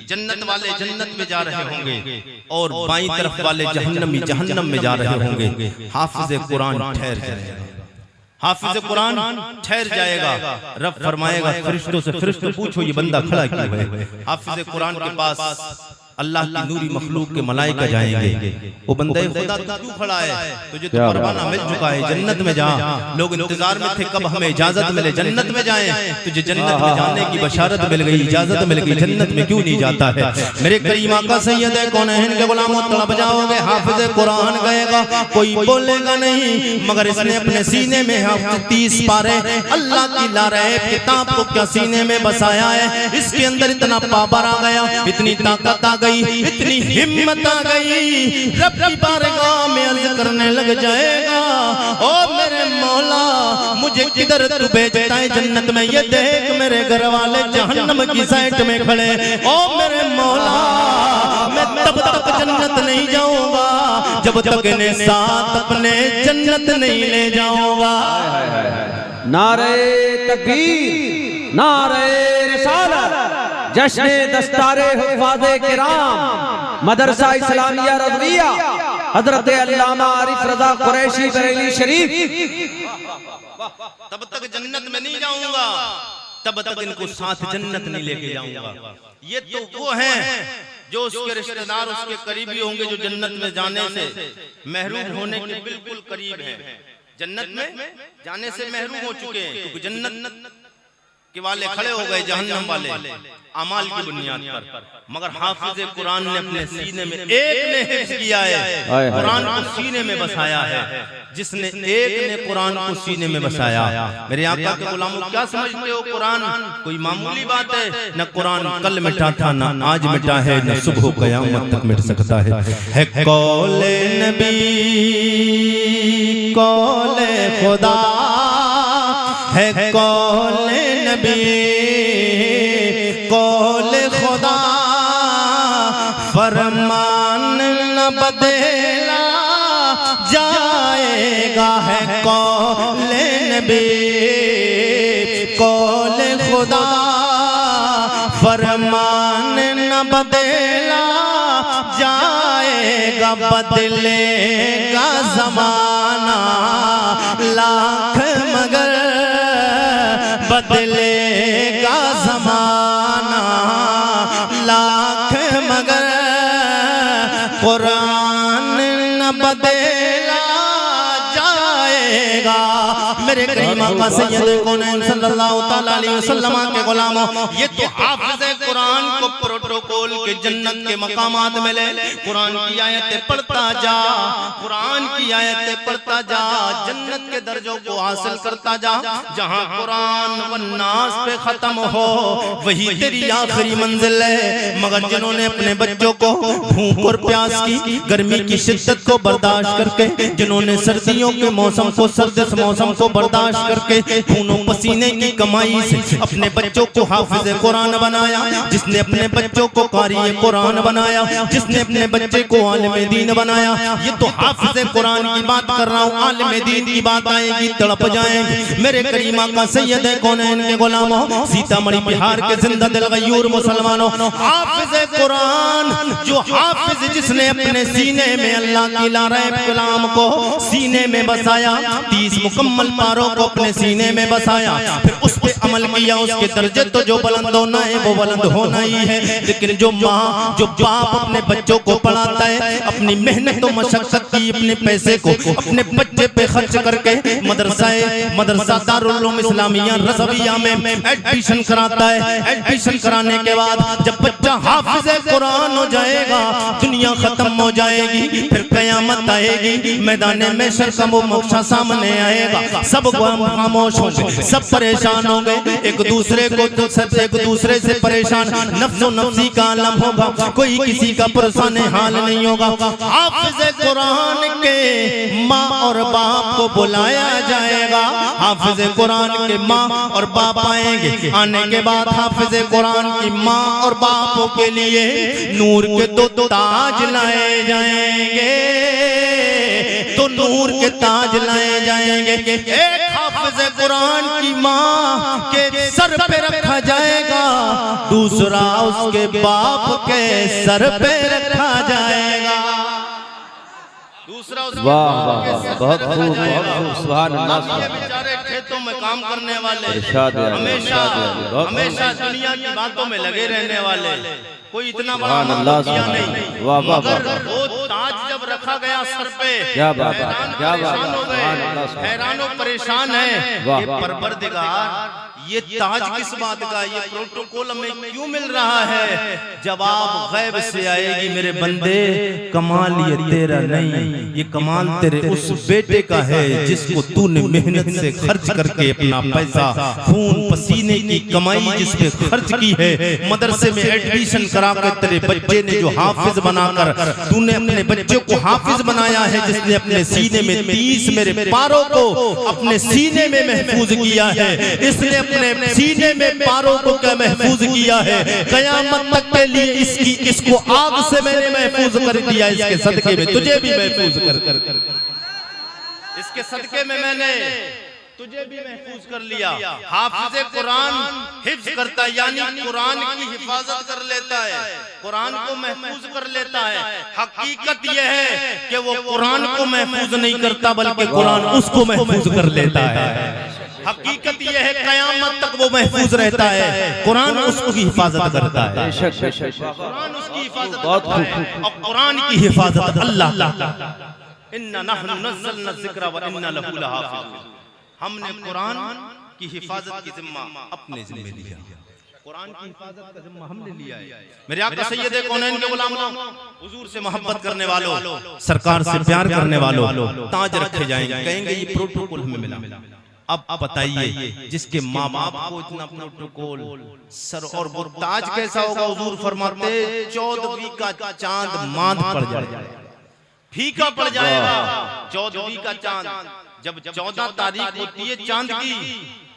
जन्नत वाले जन्नत में जा रहे होंगे, और बाईं तरफ वाले जहन्नमी जहन्नम में जा रहे होंगे। हाफिज़ कुरान ठहर जाएगा, हाफिज़ कुरान ठहर जाएगा। रब फरमाएगा फरिश्तों से, फरिश्तों पूछो ये बंदा खड़ा क्यों है? हाफिज़ कुरान के पास अल्लाह की नूरी मखलूक के मलाइका जाएंगे, वो बंदे खुदा क्यों खड़ा है? तुझे तो परवाना मिल चुका है, जन्नत में जा। लोग इंतजार में थे कब हमें इजाजत मिले, जन्नत में जाएं। तुझे जन्नत में जाने की बशारत मिल गई, इजाजत मिल गई, जन्नत में क्यों नहीं जाता है? मेरे करीम आका सैयद कौनैन के गुलामों, तड़प जाओगे। हाफिज़ कुरान गएगा, कोई बोलेगा नहीं, मगर इसने अपने सीने में 30 पारे अल्लाह की लारैब किताब को क्या सीने में बसाया है। इसके अंदर इतना पावर आ गया, इतनी ताकत आ गई, इतनी हिम्मत आ गई, रब की बारगाह में अर्ज करने लग जाएगा, ओ मेरे मौला मुझे किधर तू भेजता है जन्नत में, ये देख मेरे घर वाले जहन्नम की साइड में खड़े, ओ मेरे मौला मैं तब तक जन्नत नहीं जाऊंगा जब तक इन्हें साथ अपने जन्नत नहीं ले जाऊंगा। नारे तकबीर, नारे रिसालत, जश्न दस्तारे हुफ़ाज़े किराम, मदरसा इस्लामिया रज़विया, हज़रत अल्लामा आरिफ रज़ा कुरैशी बरेली शरीफ। तब तक जन्नत में नहीं जाऊंगा तब तक इनको साथ जन्नत नहीं लेके जाऊंगा। ये तो वो हैं जो उसके रिश्तेदार उसके करीबी होंगे जो जन्नत में जाने से महरूम होने के बिल्कुल करीब हैं, जन्नत में जाने से महरूम हो चुके हैं, क्योंकि जन्नत के वाले खड़े हो गए जहन्नम वाले अमाल की बुनियाद पर। मगर हाफिज कुरान ने अपने सीने में एक ने हिफ्ज़ किया है, कुरान को सीने में बसाया है, जिसने एक ने कुरान को सीने में बसाया। मेरे आका के गुलामों क्या समझते हो, कुरान कोई मामूली बात है? न कुरान कल मिटा था न आज मिटा है, न सुबह क़यामत तक मिट सकता है कौले नबी कौले खुदा है, कौले नबी कौले खुदा, फरमान न बदला जाएगा है कौले नबी कौले खुदा, फरमान न बदला जाएगा, बदलेगा ज़माना लाख मगर बदलेगा ज़माना लाख मगर कुरान न बदला जाएगा। मेरे करीम आका सैयद कौनैन सल्लल्लाहु तआला अलैहि वसल्लम के गुलामों, ये तो हाफिज़ कुरान को प्रोटोकॉल के जन्नत के मकामात में ले, कुरान की आयतें पढ़ता जा, कुरान की आयतें पढ़ता जा, जन्नत के दर्जों को हासिल करता जा। जहाँ कुरान वन्नास पे खत्म हो वही तेरी आखिरी मंजिल है। मगर जिन्होंने अपने बच्चों को भूख और प्यास की गर्मी की शिद्दत को बर्दाश्त करके, जिन्होंने सर्दियों के मौसम को सर्द मौसम को बर्दाश्त करके खूनों पसीने की कमाई से अपने बच्चों को हाफिज़ कुरान बनाया, जिसने अपने बच्चों को कारी कुरान बनाया, जिसने अपने बच्चे को आलिम दीन बनाया। ये तो हाफिज़ कुरान की बात कर रहा हूँ, आलिम दीन की बात आएगी तड़प जाएंगे। मेरे करीम आका सैयद कौनैन के गुलामों, सीतामढ़ी बिहार के जिंदा दिल गयूर मुसलमानों, हाफिज़ कुरान जो हाफिज़ जिसने अपने सीने में अल्लाह की लाराए कलाम को सीने में बसाया, 30 मुकम्मल पारों को अपने सीने में बसाया, फिर उस पे अमल किया, उसके दर्जे तो जो बुलंद होना है वो बुलंद होना ही है। लेकिन जो माँ जो बाप अपने बच्चों को पढ़ाता है, अपनी मेहनत और मशक्कत की अपने पैसे को अपने बच्चे पे खर्च करके मदरसा दारुल उलूम इस्लामिया रज़विया में एडमिशन कराता है, एडमिशन कराने के बाद जब बच्चा हाफिज़ कुरान हो जाएगा, दुनिया खत्म हो जाएगी, फिर क़यामत आएगी, मैदान में शर्म व मोक्षा सामने आएगा, सब खामोश होंगे, सब परेशान होंगे, एक दूसरे से परेशान, नफ्सो नफ्सी का आलम होगा, कोई किसी का परेशान हाल नहीं होगा। हाफिज़ कुरान के माँ और बाप को बुलाया जाएगा, हाफिज़ कुरान के माँ और बाप आएंगे, आने के बाद हाफिज़ कुरान की माँ और बापों के लिए नूर के दो ताज लाए जाएंगे, तो नूर के ताज लाए जाएंगे। एक हाफिज़ कुरान की माँ के सर पे रखा जाएगा, दूसरा उसके बाप के सर पे रखा जाएगा, दूसरा उसके बाप के सर पे रखा जाएगा। सुभान अल्लाह। ये बेचारे खेतों में काम करने वाले, हमेशा दुनिया की बातों में लगे रहने वाले, कोई इतना बड़ा किया नहीं, मगर वो ताज जब रखा गया सर पे, क्या बात है, क्या बात है, हैरान और परेशान है। ये परवरदिगार ये ताज किस बात का, ये प्रोटोकॉल हमें क्यों मिल रहा है? जवाब गैब से आएगी मेरे बंदे, कमाल ये तेरा नहीं, ये कमाल तेरे उस बेटे का है जिसको तूने मेहनत से खर्च करके अपना पैसा खून पसीने की कमाई जिस पे खर्च की है, मदरसे में एडमिशन करा कर तेरे बच्चे ने जो हाफिज बनाकर तूने अपने बच्चे को हाफिज बनाया है, जिसने अपने सीने में 30 मेरे पारों को अपने सीने में महफूज किया है, इसने अपने सीने में पारों को क्या महफूज किया है, कयामत तक के लिए इसको आग से मैंने महफूज कर दिया, इसके सदके में तुझे भी महफूज कर इसके सदके में मैंने तुझे भी महफूज कर लिया। हाफिज़े कुरान हिफ्ज करता है, यानी कुरान की हिफाजत कर लेता है, कुरान को महफूज कर लेता है। हकीकत यह है कि वो कुरान को महफूज नहीं करता बल्कि कुरान उसको महफूज कर लेता है। हकीकत यह है कयामत तक वो महफूज रहता है, कुरान उसकी हिफाजत करता है, कुरान उसकी हिफाजत करता है और कुरान की हिफाजत अल्लाह। इन्ना नहनु नज़्ज़लना ज़िक्रा व इन्ना लहू लहाफ़िज़ून। हमने कुरान की हिफाजत की जिम्मा अपने जिम्मे लिया, कुरान की हिफाजत का जिम्मा हमने लिया है। मेरे आका सैयदे कौनैन के गुलामों, हुजूर से मोहब्बत करने वालों, सरकार से प्यार करने वालों, ताज रखे जाएंगे, कहेंगे ये प्रोटोकॉल हमें मिला। अब बताइए जिसके माँ बाप को इतना प्रोटोकॉल सर, और वो ताज कैसा होगा? हुजूर फरमाते 14वीं का चांद मांद पड़ जाएगा, फीका पड़ जाएगा। 14वीं का चांद, जब 14 तारीख होती है चांद की,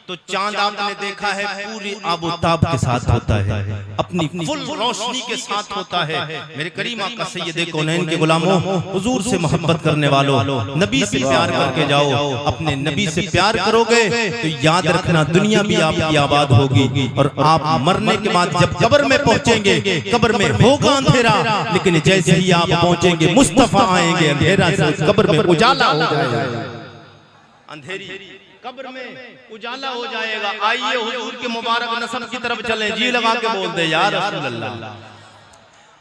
तो चांद आपने देखा है पूरी आबोताब के साथ होता है, अपनी फुल रोशनी के साथ होता है। मेरे करीम आका सैयदे कौनैन के गुलामों, हुजूर से मोहब्बत करने वालों, नबी से प्यार करके जाओ। अपने नबी से प्यार करोगे तो याद रखना दुनिया भी आपकी आबाद होगी, और आप मरने के बाद जब कब्र में पहुंचेंगे, कब्र में होगा अंधेरा, लेकिन जैसे ही आप पहुंचेंगे मुस्तफा आएंगे, अंधेरा से कब्र में उजाला हो जाएगा, अंधेरी कब्र में उजाला हो जाएगा। आइए हुजूर के मुबारक नसब की तरफ चलें, जी लगा के बोल दे या रसूल अल्लाह।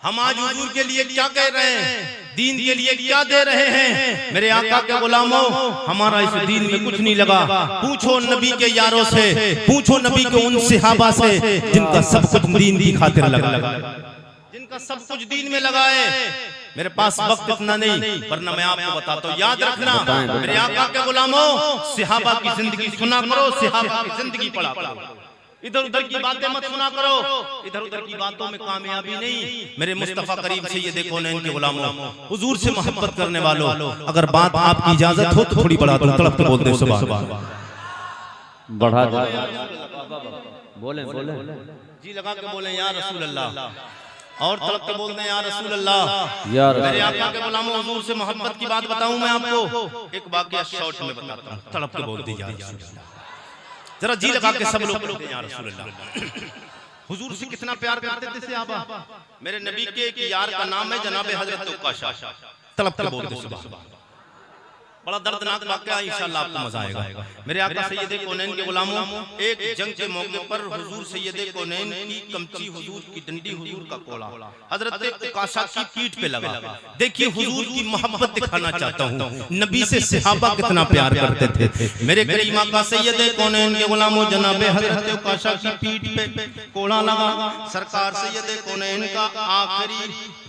हम आज हुजूर के लिए क्या कह रहे हैं, दीन के लिए क्या दे रहे हैं? मेरे आका के गुलामों, हमारा इस दीन में कुछ नहीं लगा। पूछो नबी के यारों से, पूछो नबी के उन सहाबा से जिनका सब कुछ दीन की खातिर लगा, जिनका सब कुछ दीन में लगा है। मेरे पास वक्त इतना नहीं, वरना मैं आपको बताता हूँ। याद रखना मेरे आका के गुलामों, सहाबा की जिंदगी सुना करो, सहाबा की जिंदगी पढ़ा करो, इधर उधर की बातें मत सुना करो, इधर उधर की बातों में कामयाबी नहीं। मेरे मुस्तफा करीम सैयदे कौनैन के गुलामों, हुजूर से मोहब्बत करने वालों, अगर बात आपकी इजाजत हो तो थोड़ी बढ़ा दूं, तड़प के बोल दे सुभान बढ़ा बोले जी लगा के बोले या रसूल अल्लाह, और तड़प के बोल दें या रसूल अल्लाह। मेरे आका के गुलामों, हुजूर से मोहब्बत की बात बताऊं मैं आपको, एक वाकया शॉर्ट में बताता हूं, तड़प के बोल दीजिए जरा जी लगा के सब लोग बोलते हैं या रसूल अल्लाह। हुजूर से कितना प्यार करते थे सहाबा। मेरे नबी के एक यार का नाम है जनाब हजरत उकाशा। तड़प के बोल दे सुभान, बड़ा दर्दनाक वाकया, इंशाअल्लाह आपको मजा आएगा। मेरे आका सैयदे कौनैन के गुलामों, एक जंग के मौके पर हुजूर सैयदे कौनैन की कमची, हुजूर की डंडी, हुजूर का कोड़ा हजरत उकाशा की पीठ पे लगा। देखिए हुजूर की मोहब्बत दिखाना चाहता हूँ, नबी से सहाबा कितना प्यार करते थे। मेरे करीम आका सैयदे कौनैन के गुलामों, जनाब हजरत उकाशा की पीठ पे कोड़ा लगा। सरकार सैयदे कौनैन का आखिरी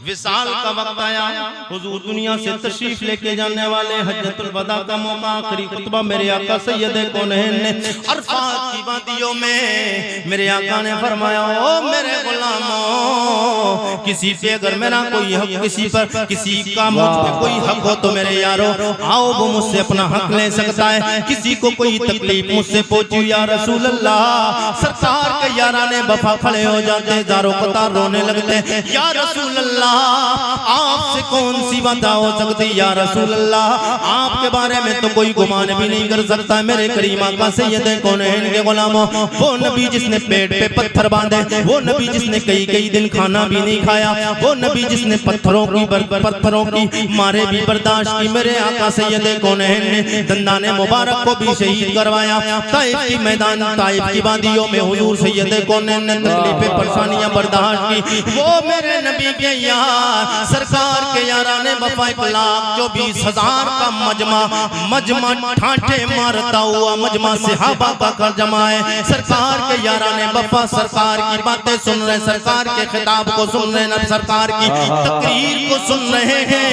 विसाल का वक्त आया, हुजूर दुनिया से तशरीफ लेके जाने वाले, हज्जतुल वदा का मौका, आखिरी खुतबा मेरे आका सैयदे कौनैन ने अरफात की वादियों में मेरे आका ने फरमाया, ओ मेरे गुलामों, किसी पे अगर मेरा कोई हक, किसी पर किसी का मुझ पे कोई हक हो तो मेरे यारो आओ, वो मुझसे अपना हक ले सकता है। किसी को कोई तकलीफ मुझसे पहुंची या रसूल अल्लाह, सरकार के याराने वफा खड़े हो जाते, दारो कतार रोने लगते, या रसूल अल्लाह आपसे कौन सी वदा हो सकती, या रसूल अल्लाह आपके बारे में तो कोई गुमान भी नहीं कर सकता। मेरे करीम आका सैयदे कौनैन के गुलामों, वो नबी जिसने पेट पे पत्थर बांधे, वो नबी जिसने कई दिन खाना भी नहीं खाया, दिखाया, वो नबी जिसने पत्थरों की मारे भी बर्दाश्त की। मेरे आका सैयदे कौनैन ने दंदाने मुबारक को भी शहीद करवाया। ताइफ की मैदान, ताइफ की वादियों में हुजूर सैयदे कौनैन ने तकलीफें परेशानियां बर्दाश्त की। वो मेरे नबी के यार सरकार के याराने वफा 1,24,000 का मजमा ठाठे मारता हुआ मजमा सहाबा का कर जमा है। सरकार के याराने वफा सरकार की बातें सुन रहे, सरकार के खिताब को सुन रहे, सरकार की तकरीर को सुन रहे हैं।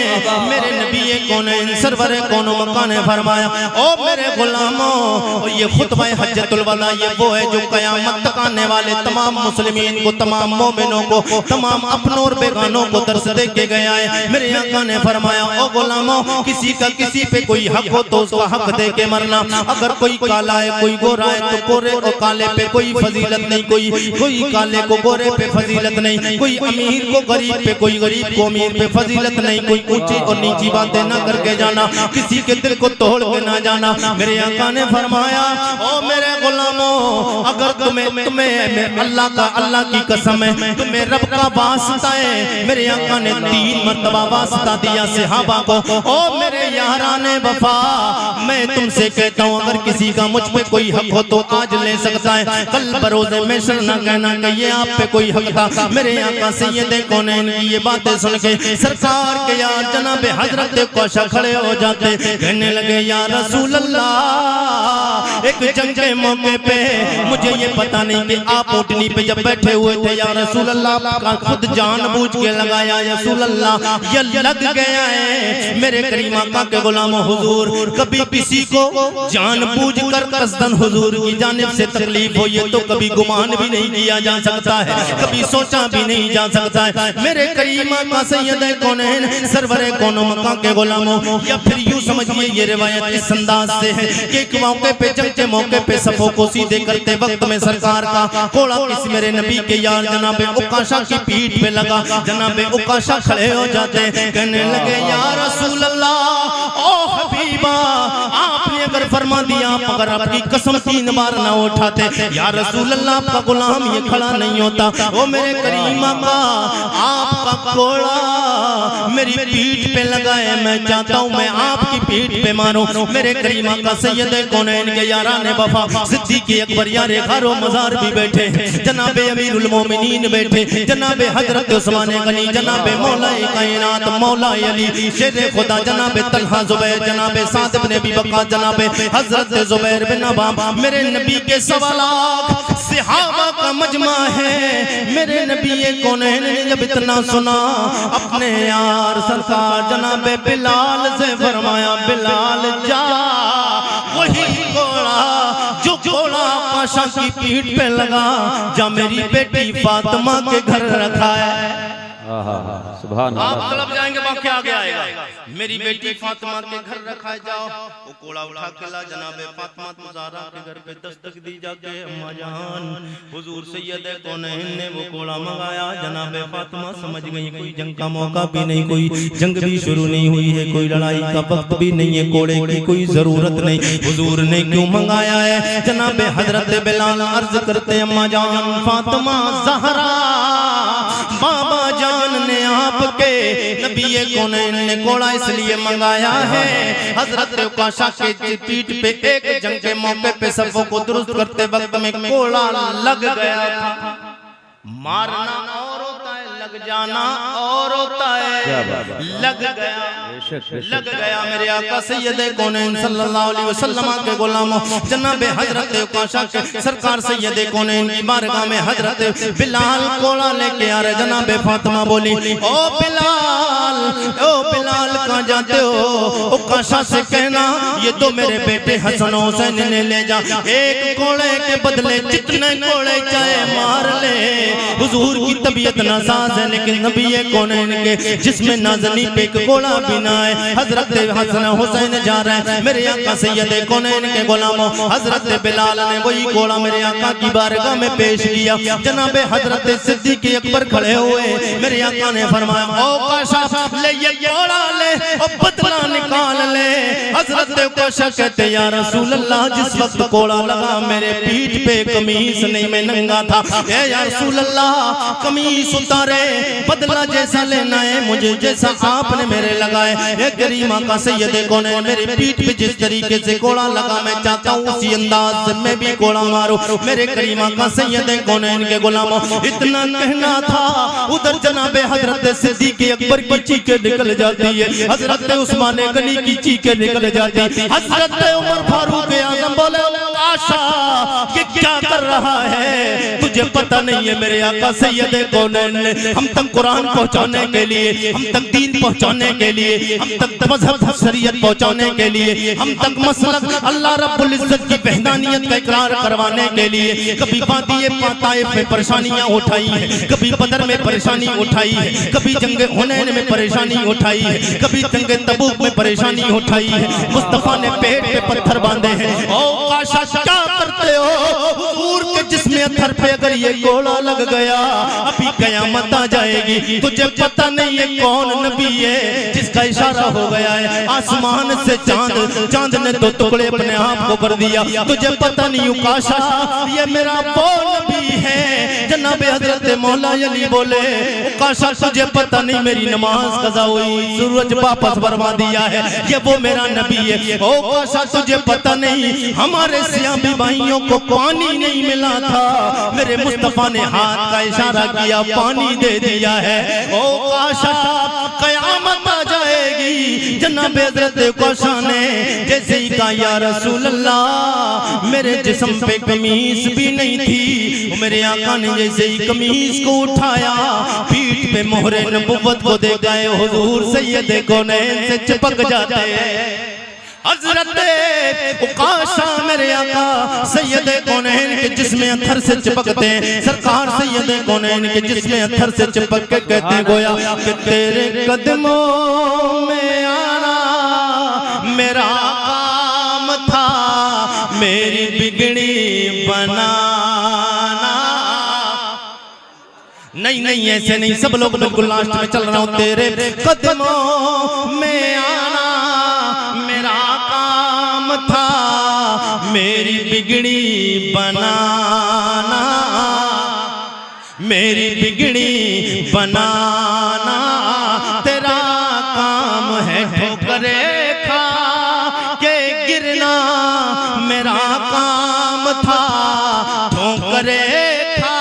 मेरे नबी कौनैन सरवर कौनो मकान ने फरमाया, ओ मेरे गुलामों, ये खुतबा हज्जतुल वदा ये वो है जो कयामत तक आने वाले तमाम मुस्लिमीन को, तमाम मोमिनों को, तमाम अपनों और बेगानों को दर्स दे के गया है। मेरे आका ने फरमाया, ओ गुलामों, किसी का किसी पे कोई हक हो तो उसका हक दे के मरना। अगर कोई काला है कोई गोरा है तो गोरे और काले पे कोई फजीलत नहीं, कोई काले को गोरे पे फजीलत नहीं, कोई अमीर को गरीब पे, कोई गरीब को अमीर पे फजीलत नहीं। कोई ऊंची और नीची बातें ना करके जाना, किसी के दिल को तोड़ के ना जाना। मेरे आका ने फरमाया, ओ मेरे गुलामों, अगर तुम्हें अल्लाह की कसम है, तुम्हें रब का वास्ता है। मेरे आका ने 3 मरतबा वास्ता दिया सहाबा को। ओ मेरे याराने वफा, मैं तुमसे कहता हूँ, अगर किसी का मुझ पे कोई हक हो तो आज ले सकता है, कल बरोज़े महशर ना कहना कि ये आप पे कोई हक था। मेरे आका सैयदे कौनैन की ये बातें सुन के सरकार के यार जनाबे हजरत कोशा खड़े हो जाते, कहने लगे, या रसूल अल्लाह, एक जंग के मौके पे मुझे ये पता नहीं कि आप ऊँटनी पे जब बैठे हुए थे, या रसूल अल्लाह, आपका खुद जानबूझ के लगाया, या रसूल अल्लाह ये लग गया है। मेरे करीम आका के गुलामों, हुजूर कभी किसी को जानबूझ कर कसदन हुजूर की जानिब से तकलीफ हो, ये तो कभी गुमान भी नहीं किया जा सकता है, कभी सोचा भी नहीं जा सकता है। मेरे करीम आका सैयदे कौनैन सरवरे कौनो मक्का के गुलामों, या फिर यूं समझिए ये रिवायत इस अंदाज से है कि एक मौके पे, जंग के मौके पे सफों को सीधे करते वक्त में सरकार का घोड़ा किसी मेरे नबी के यार जनाबे उकाशा की पीठ पे लगा। जनाबे उकाशा खड़े हो जाते, कहने लगे, या रसूल अल्लाह, ओ हबीबा, आपने अगर फरमा दिया, आप अगर आपकी कसम 3 बार ना उठाते, या रसूल अल्लाह, आपका गुलाम ये खड़ा नहीं होता। ओ मेरे करीम आका, आपका घोड़ा मेरी पीठ पे लगाए, मैं चाहता हूँ मैं आपकी पीठ पे मारूं। मेरे करीम आका सैयदे कौनैन के याराने वफा सिद्दीक़ अकबर यारे खारो मज़ार भी बैठे, जनाबे अमीरुल मोमिनीन बैठे, जनाबे हजरत उस्मान गनी, जनाबे मौलाए कायनात मौलाए अली शेरे खुदा, जनाबे तलहा जुबैर, जनाबे साद इब्न अबी वक्कास, जनाबे हजरत जुबैर बिन अवाम। मेरे नबी के 1.25 लाख सहाबा का मजमा है। मेरे नबी कौनैन ने जब इतना सुना, अपने यार सरकार जनाबे बिलाल से फरमाया, बिलाल जा, वही घोड़ा जो घोड़ा आकाशा की पीठ पे लगा, जा मेरी बेटी फातिमा के घर रखा है। सुभान अल्लाह। आप तलब जाएंगे, वाक़या आगे आएगा। मेरी बेटी फातिमा के घर रखा जाओ, वो कोड़ा उठा के ला, जनाबे फातिमा ज़हरा के घर पे दस्तक दी जाके, अम्मा जान, हुजूर सैयदे कौनैन ने वो कोड़ा मंगाया। जनाबे फातिमा समझ गई कोई जंग का मौका भी नहीं, कोई जंग भी शुरू नहीं हुई है, कोई लड़ाई का वक्त भी नहीं है, कोड़े की कोई जरूरत नहीं। हुजूर ने क्यों मंगाया है? जनाबे हजरत बिलाल अर्ज करते, अम्मा जान फातिमा ज़हरा, बाबा जान ने आपके नबी कौनैन ने कोड़ा इसलिए मंगाया है, हजरत उकाशा के पीठ पे एक जंग के मौके पे सफों को दुरुस्त करते वक्त में कोड़ा लग गया था। मारना और होता है, लग जाना और होता है। लग गया मेरे आका सैयदे कौनैन सल्लल्लाहु अलैहि वसल्लम के गुलामों, जनाबे हजरत उकाशा के सरकार सैयदे कौनैन की बारगाह में हजरत बिलाल कोड़ा लेके आ रहे। जनाबे फातिमा बोली, ओ बिलाल कहाँ जाते हो? उकाशा से कहना ये तो मेरे बेटे हसन हुसैन ने ले जा, एक कोड़े के बदले जितने कोड़े चाहे मार ले। हुजूर की तबीयत नासाज है, लेकिन नबी कौनैन के जिसमें नाज़नी पे एक कोड़ा भी ना है। हजरत हसन हुसैन जा रहे हैं, मेरे आका सैयदे कौनैन के गुलामों, हजरत बिलाल ने वही कोड़ा मेरे आका की बारगाह में पेश किया। जनाबे हजरत सिद्दीक़ अकबर खड़े हुए, मेरे आका ने फरमाया, ओ काशा ले ये कोड़ा ले, और बदला निकाल ले। हजरत कोशा कहते या रसूल अल्लाह, जिस वक्त कोड़ा लगा मेरे पीठ पे कमीज नहीं, मैं नंगा था। या रसूल अल्लाह कमीज उतारे, बदला जैसा लेना है मुझे, जैसा आपने मेरे लगाए। ये करीमा का सैयद कौन है, मेरे पीठ पे जिस तरीके से कोड़ा लगा मैं चाहता हूँ उसी अंदाज से मैं भी कोड़ा मारूं। मेरे करीमा का सैयद कौन है, इनके गुलामों। इतना कहना था, उधर जनाबे हजरत सिद्दीक अकबर की चीखें निकल जाती है, हजरत उस्मान गनी की चीखें निकल जाती है, हजरत उमर फारूक आजम बोले आशा ये क्या कर रहा है, तुझे पता नहीं है मेरे आका सैयद कौनैन ने हम तक कुरान पहुंचाने के लिए, हम तक दीन पहुंचाने के लिए, हम तक मजहब शरीयत पहुंचाने के लिए, हम तक मसलक अल्लाह रब्बुल इज्जत की वहदानियत का इकरार करवाने के लिए कभी वादी ताइफ में परेशानियां उठाई है, कभी बदर में परेशानी उठाई है, कभी जंग हुनैन में परेशानी उठाई है, कभी जंग तबूक में परेशानी उठाई है। मुस्तफा ने पेट पे पत्थर बांधे हैं। ओ काशा क्या करते हो, हुजूर के जिस्म अत्थर पे अगर ये गोला लग गया अभी कयामत आ जाएगी। तुझे पता नहीं है कौन नबी है जिसका इशारा हो गया है आसमान से चांद, चांद ने दो टुकड़े अपने आप को कर दिया। तुझे पता नहीं काशा ये मेरा वो नबी है। जनाब हजरत मौला अली बोले काशा तुझे पता नहीं मेरी नमाज कज़ा हुई, सूरज वापस बरवा दिया है, ये वो मेरा नबी है। ओ काशा तुझे पता नहीं हमारे सियामी भाइयों को पानी नहीं मिला था, मेरे मुस्तफा ने हाथ का इशारा किया पानी दे दिया है। ओ काशा कयामत आ जाएगी। जनाब हजरत काशा ने जैसे ही कहा या रसूल अल्लाह मेरे जिस्म पे कमीज भी नहीं थी, मेरे आका ने जैसे ही कमीज को उठाया पीठ पे मोहरे नबुव्वत को दे गए, हुजूर सैयद कौनैन से चिपक जाते हैं। हजरत काशा मेरे आका सैयद कौनैन के जिस्म अत्थर से चिपकते हैं। सरकार सैयद कौनैन के जिस्म अत्थर से चिपक के कहते गोया कि तेरे कदमों में आना मेरा काम था, मेरी बिगड़ी बनाना। नहीं नहीं ऐसे नहीं, सब लोग बिल्कुल लास्ट में चल रहा हूं। तेरे कदमों में आना मेरा काम था, मेरी बिगड़ी बनाना, मेरी बिगड़ी बनाना। तेरा काम है ठोकरे खा के गिरना, मेरा काम था ठोकरे खा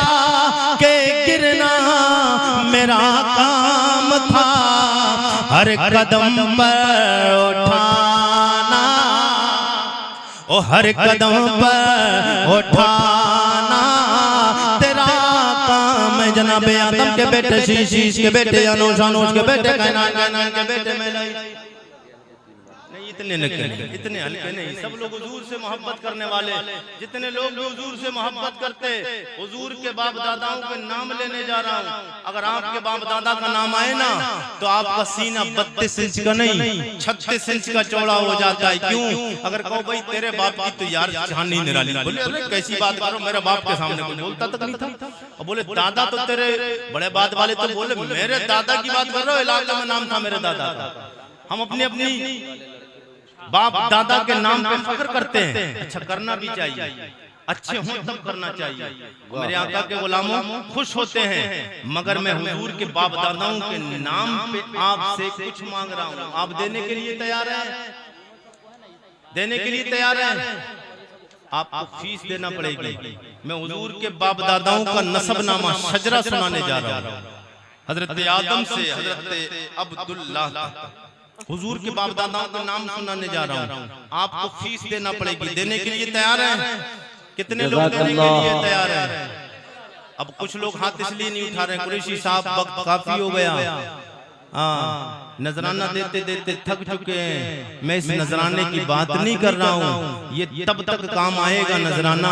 के गिरना, मेरा काम था हर कदम पर उठाना, ओ हर कदम पर उठाना। तेरा काम है जनाबे आदम के बेटे, शीश के बेटे, अनूश के बेटे, कैनान के बेटे में इतने इतने हल्के नहीं। सब लोग हुजूर से मोहब्बत करने वाले, जितने लोग भी हुजूर से मोहब्बत करते, हुजूर के बाप दादाओं के नाम लेने जा रहा हूँ। अगर आपके बाप दादा का नाम आए ना तो आपका सीना 32 इंच का नहीं 36 इंच का चौड़ा हो जाता है। क्यों? अगर कहो भाई तेरे बाप की तो यार जान नहीं निराली, बोले अरे कैसी बात करो, मेरे बाप के सामने कोई बोलता तक नहीं था। और बोले दादा तो तेरे बड़े बात वाले तो बोले मेरे दादा की बात कर रहे हो, इलाके में नाम था मेरे दादा का। हम अपनी अपनी बाप दादा के नाम पे फख्र करते हैं। अच्छा करना भी चाहिए, अच्छे हों तब करना चाहिए। मेरे आका के गुलामों खुश होते हैं, मगर मैं हुजूर के बाप दादाओं के नाम पे आपसे कुछ मांग रहा हूँ, आप देने के लिए तैयार हैं? देने के लिए तैयार हैं? आपको फीस देना पड़ेगी। मैं हुजूर के बाप दादाओं का नसबनामा शजरा सुनाने जा रहा हूँ, हजरत आदम से हजरत अब्दुल्लाह हुजूर के बाप दादाओं का नाम सुनाने जा रहा हूँ। आपको फीस देना पड़ेगी, देने के लिए तैयार हैं? कितने लोग देने के लिए तैयार हैं? अब कुछ लोग हाथ इसलिए नहीं उठा रहे, कुरैशी साहब वक्त काफी हो गया, हाँ नजराना देते देते थक चुके हैं। मैं इस नजराने की बात नहीं कर रहा हूँ, ये तब तक काम आएगा नजराना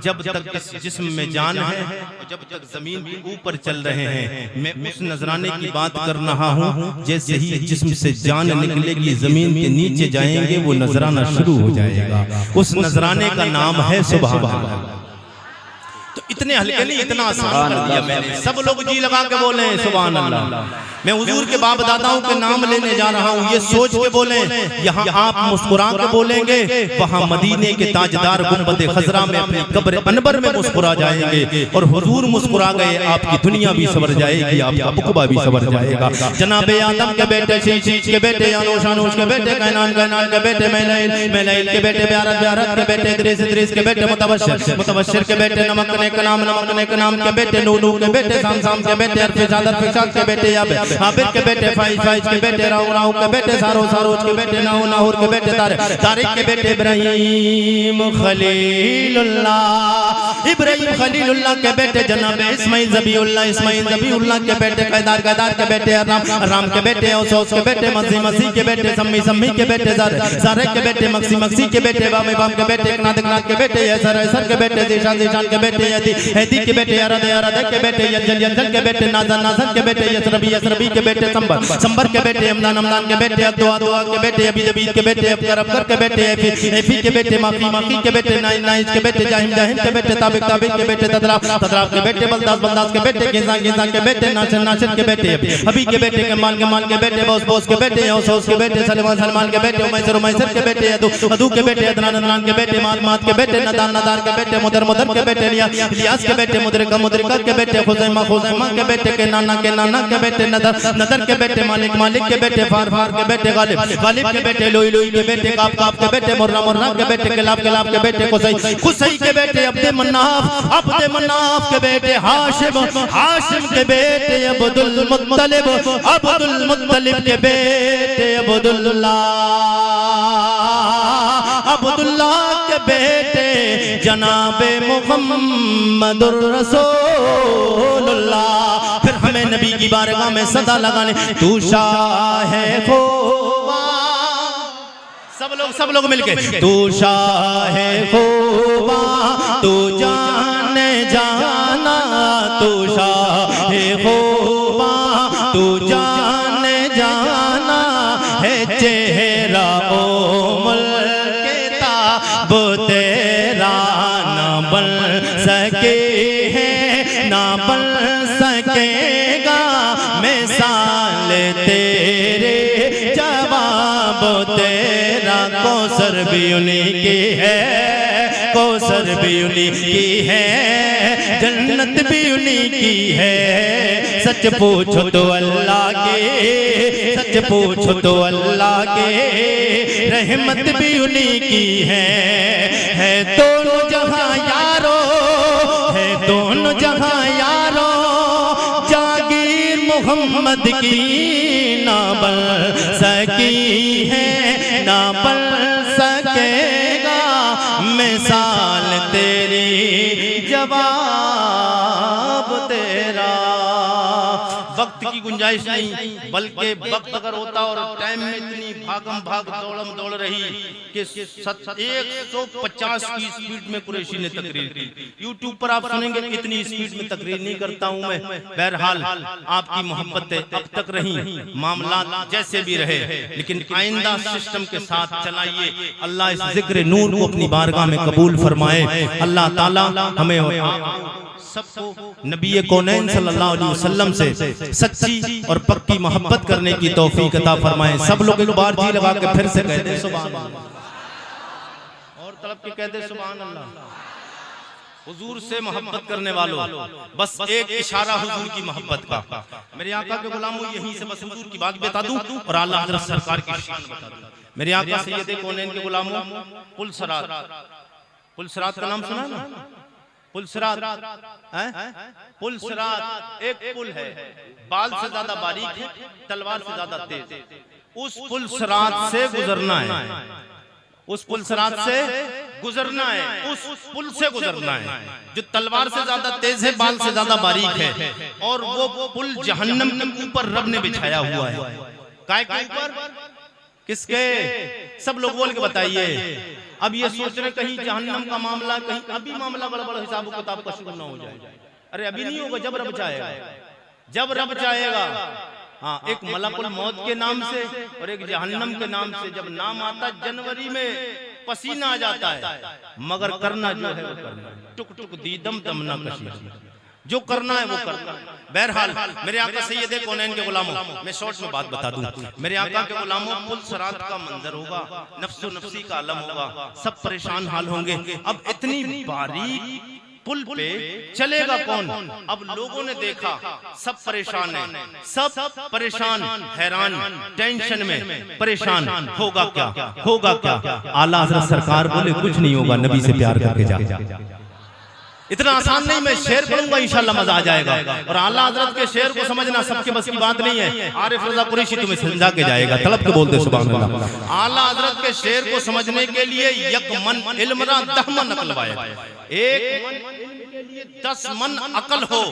जब तक इस जिस्म में जान है, जब तक जमीन के ऊपर चल रहे हैं। मैं उस नजराने की बात कर रहा हूँ, जैसे ही जिस्म से जान निकलेगी जमीन के नीचे जाएंगे वो नजराना शुरू हो जाएगा। उस नजराने का नाम है सुभान अल्लाह। तो इतने हल्के नहीं, इतना आसान कर दिया मैंने। सब लोग जी लगा के बोले सुभान अल्लाह। मैं हुजूर के बाप दादाओं के नाम लेने जा रहा हूँ, ये सोच के बोले। यहाँ आप मुस्कुरा के बोलेंगे, वहाँ मदीने के ताजदार गुंबद खजरा में अपनी कब्र अनबर में मुस्कुरा जाएंगे। और हुजूर मुस्कुरा गए, आपकी दुनिया भी सवर जाएगी, आपका बुकबा भी सवर जाएगा। जनाबे आदम के बेटे, शीश के बेटे, अनूश के बेटे, कैनान के बेटे, मैलाइल के बेटे, ब्यारत के बेटे, इद्रीस के बेटे, मुतबश्शिर के बेटे, नमक के नाम के बेटे, नूनू के बेटे, शाम के बेटे, अरफिशाद के बेटे, हाबिर के बेटे, फाइज के बेटे, राउ के बेटे, सारोज के बेटे, नाहूर के बेटे, तारिक के बेटे, इब्राहिम खलीलुल्लाह के बेटे, जनाब इस्माइल ज़बीउल्लाह के बेटे, कैदार के बेटे, राम के बेटे, औसौस के बेटे, मसीह के बेटे, सम्मी के बेटे, ज़ारे के बेटे, मक्सी के बेटे, बाम के बेटे, कनाद के बेटे, यसर के बेटे, ज़ीशान के बेटे, हैदी के बेटे, अरद के बेटे, यजल के बेटे, नाज़न के बेटे, यसरबी के बेटे, संबर के बेटे, हमदान के बेटे, दुआ के बेटे, अबीद के बेटे, अबकर के बेटे, एफी के बेटे, माकी के बेटे, नाइज के बेटे, जाहिम के बेटे, ताबिक के बेटे, तदराफ के बेटे, बलदास के बेटे, गिज़ा के बेटे, नासिर के बेटे, हबी के बेटे, कमाल के बेटे, बॉस के बेटे, औसौस के बेटे, सलमान के बेटे, उमैसर के बेटे, अदू के बेटे, अदनान के बेटे, मात के बेटे, नदार के बेटे, मुदर के बेटे, इलियास के बेटे, मुदरिका के बेटे, खुज़ैमा के बेटे, के नाना के बेटे, नदर के बेटे, मालिक के बेटे, फार के बेटे, गालिब के बेटे, लोई के बेटे, काप के बेटे, मुर्रा के बेटे, किलाब के बेटे, कुसई के बेटे, अब्दे मन्नाफ के बेटे, हाशिम के बेटे, अब्दुल मुत्तलिब के बेटे, अब्दुल्लाह के बेटे, जनाबे मुहम्मदुर रसूलुल्लाह। फिर हमें नबी की बारगाह में सदा लगाने, तू शाह है खुदा, सब लोग मिलके, तू शाह है खुदा, तू जाने जाना, तू शाह है खुदा, तू जाने जाना है, चेहरा ओ वो तेरा ना बन सके है, ना बन सकेगा मिसाल तेरे, जवाब तेरा कौसर भी उन्हीं की है, कौसर भी उन्हीं की है, जन्नत भी उन्हीं की है। सच पूछो तो अल्लाह के, सच पूछो तो अल्लाह के, रहमत भी उन्हीं की है दोनों जहां यारो, है दोनों जहां यारो, जागीर मोहम्मद की ना बन सकी है, ना बन सकेगा मिसाल तेरी, जवाब तेरा। वक्त की गुंजाइश नहीं, बल्कि वक्त अगर होता और टाइम में इतनी भाग दौड़ रही कि 150 की स्पीड में कुरैशी ने तकरीर की। यूट्यूब पर आप सुनेंगे इतनी स्पीड में तकरीर नहीं करता हूं मैं। बहरहाल आपकी मोहब्बतें अब तक रही, मामला जैसे भी रहे, लेकिन आइंदा सिस्टम के साथ चलाइए। अल्लाह इस जिक्र नूर को अपनी बारगाह में कबूल फरमाए। अल्लाह ताला हमें सबको नबी कौनैन सल्लल्लाहु अलैहि वसल्लम से सच्ची और पक्की मोहब्बत करने की तौफीक अता फरमाए। सब लोग एक बार जी लगा के फिर से कह दे सुभान अल्लाह, और तलब के कह दे सुभान अल्लाह। हुजूर से मोहब्बत करने वालों, बस एक इशारा हुजूर की मोहब्बत का। मेरे आका के गुलामों, यहीं से बस हुजूर की बात बता दूं और आला हज़रत सरकार की शान बता दूं। मेरे आका सैयद कौनैन के गुलामों, पुलसरात का नाम सुना ना? पुलसरात एक पुल है, बाल से ज्यादा बारीक है, तलवार से ज्यादा तेज। उस पुलसरात से गुजरना है, उस पुलसरात से गुजरना है, उस पुल से गुजरना है जो तलवार से ज्यादा तेज है, बाल से ज्यादा बारीक है। और वो पुल जहन्नम के ऊपर रब ने बिछाया हुआ है। काय के ऊपर? किसके? सब लोग बोल के बताइए। अब ये सोच रहे कहीं जहन्नम का मामला, कहीं अभी मामला बड़ा बड़ा हिसाब किताब का शुरू ना हो जाए। अरे अभी नहीं होगा, जब रब चाहेगा, जब रब चाहेगा। हाँ, एक मलकुल मौत के नाम से और एक जहन्नम के नाम से जब नाम आता जनवरी में पसीना आ जाता है, मगर करना जो है वो करना, टुक टुक दीदम दम ना कशी, जो करना है वो करना। बहरहाल मेरे आका सैयदे कौनैन के गुलामों, मैं शॉर्ट में बात बता दूं, मेरे आका के गुलामों, पुल सरात का मंजर होगा, नफ्सो नफ्सी का आलम होगा, सब परेशान हाल होंगे। अब इतनी बारीक पुल पे चलेगा कौन? अब लोगों ने देखा सब परेशान है, सब परेशान, हैरान, टेंशन में परेशान, होगा क्या, होगा क्या? आला हज़रत सरकार बोले कुछ नहीं होगा, नबी से प्यार करके जा। इतना आसान नहीं, मैं शेर पढ़ूंगा इंशाल्लाह मजा आ जाएगा। और आला हज़रत के शेर को समझना सबके बस की बात नहीं है। आरिफ रज़ा कुरैशी तुम्हें समझा के जाएगा, तलब के बोलते सुभान अल्लाह। आला हज़रत के शेर को समझने के लिए यक मन इल्म रा 10 मन अकल वाए, एक मन के लिए 10 मन अकल हो,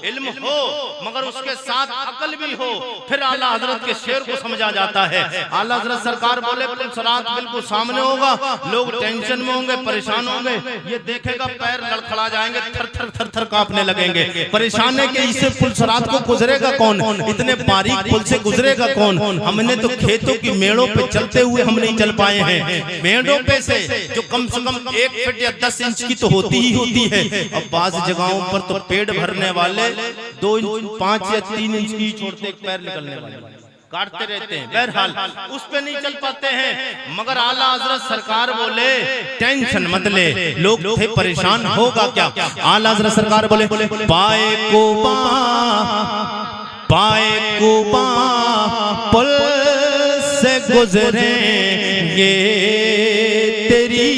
इल्म हो, मगर उसके साथ अकल भी हो, फिर आला हज़रत के शेर को समझा जाता है। आला हज़रत सरकार बोले पुल सरात बिल्कुल सामने होगा, लोग टेंशन में होंगे, परेशान होंगे, ये देखेगा पैर लड़खड़ा जाएंगे, थर थर थर थर कांपने लगेंगे। परेशान है कि इससे पुल सरात को गुजरेगा कौन, इतने बारीक पुल से गुजरेगा कौन? हमने तो खेतों की मेड़ों पे चलते हुए हम नहीं चल पाए हैं, मेड़ों पे से जो कम से कम 1 फीट या 10 इंच की तो होती ही होती है। अब बाज़ जगहों पर तो पेड़ भरने वाले 2 इंच 5 या 3 इंच की छोड़ते पैर निकलने वाले काटते रहते हैं। बहरहाल उस पे नहीं चल पाते हैं, मगर आला हज़रत सरकार बोले टेंशन मत ले, लोग थे परेशान, होगा क्या? आला हज़रत सरकार बोले पाए कुबा पुल से गुजरेंगे तेरी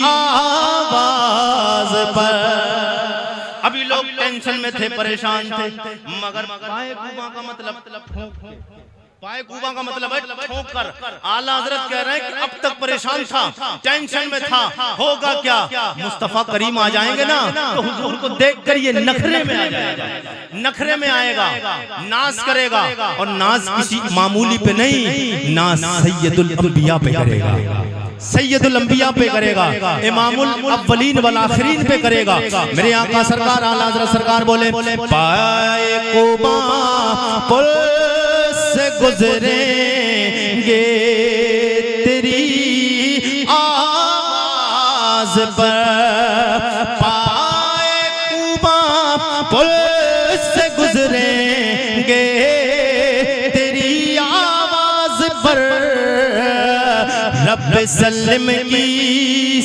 आवाज पर। अभी लोग टेंशन में थे, परेशान थे, मगर पाए कुबा का मतलब पाए कुबा का मतलब है ठोक कर। आला हज़रत कह रहे हैं कि अब तक परेशान था, टेंशन में था, होगा क्या? मुस्तफा करीम आ जाएंगे ना तो हुजूर को देखकर ये नखरे में आ जाएगा, नखरे में आएगा, नाज करेगा, और नाज किसी मामूली पे नहीं, नाज सैयदुल अंबिया पे करेगा, सैयदुल अंबिया पे करेगा, इमामुल अव्वलीन वल आखिरीन पे करेगा। मेरे आका सरकार आला हज़रत सरकार बोले पाए कुबा पुल से गुजरेंगे तेरी आवाज पर, पाए कुबा पुल से गुजरेंगे तेरी आवाज पर, रब सल्लम की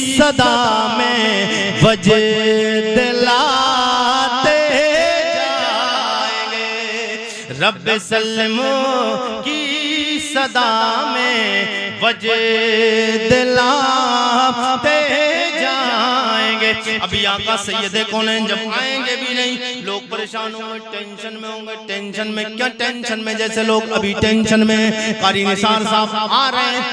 सदा में वजद लाते जाएंगे, रब सल्लम की सदा में वजद लाते जाएंगे। अभी आका सैयदे कौनैन जब आएंगे भी नहीं, लोग परेशान होंगे, टेंशन में होंगे। टेंशन में क्या, टेंशन में जैसे लोग अभी टेंशन में कारी निसार साहब आ रहे हैं,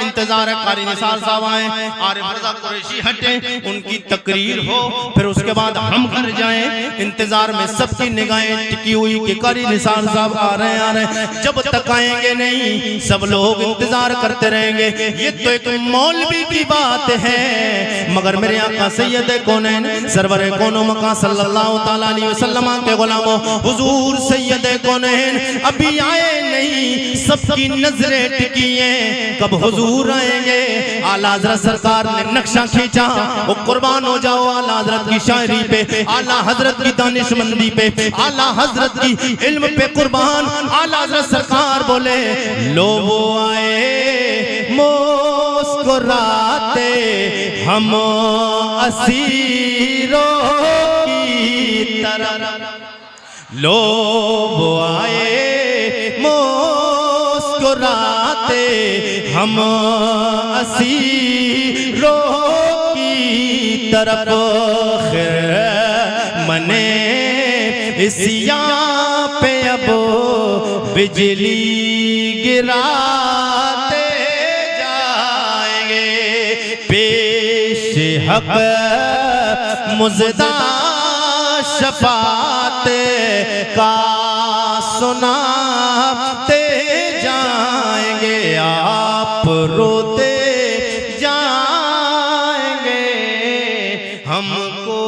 इंतजार है कारी निसार साहब आए, आरिफ रज़ा कुरैशी हटे, उनकी तकरीर हो, फिर उसके बाद हम घर जाएं, इंतजार में सबकी निगाहें टिकी हुई कि कारी निसार साहब आ रहे हैं। जब तक आएंगे नहीं सब लोग इंतजार करते रहेंगे। ये तो एक मौलवी की बात है, मगर मेरे आका सैयदे कौनैन सरवरे कौनो मकान सल्लल्लाहु तआला अलैहि वसल्लम के गुलामों हुजूर सैयदे कौनैन अभी आए नहीं, सबकी नजरें टिकी हैं कब हुजूर आएंगे। आला हज़रत सरकार ने नक्शा खींचा, वो कुर्बान हो जाओ आला हज़रत की शायरी पे, आला हज़रत की दानिशमंदी पे, आला हज़रत की इल्म पे कुर्बान। आला हज़रत सरकार बोले लो वो आए मुस्कुराते हम असीरों की तरह, लो वो आए मुस्कुराते हम असीरों की तरफ, खैर मने इसिया पे अब बिजली गिराते जाएंगे, पेश हक मुज़दा शफात का सुनाते जाएंगे, आप रोते जाएंगे, हमको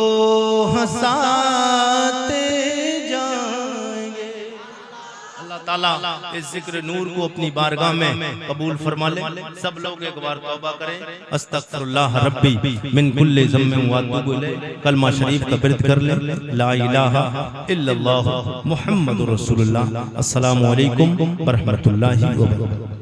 हंसाते जाएंगे। अल्लाह ताला इस जिक्र नूर को अपनी बारगाह में कबूल फरमा ले। सब लोग एक बार तौबा करें, अस्तगफिरुल्लाह रब्बी मिन कुल्ली ज़म्बिन व अतूबु इलैह, कलमा शरीफ का विर्द कर ले, ला इलाहा इल्लल्लाह मुहम्मदुर रसूलुल्लाह। अस्सलामु अलैकुम व रहमतुल्लाहि व बरकातहू।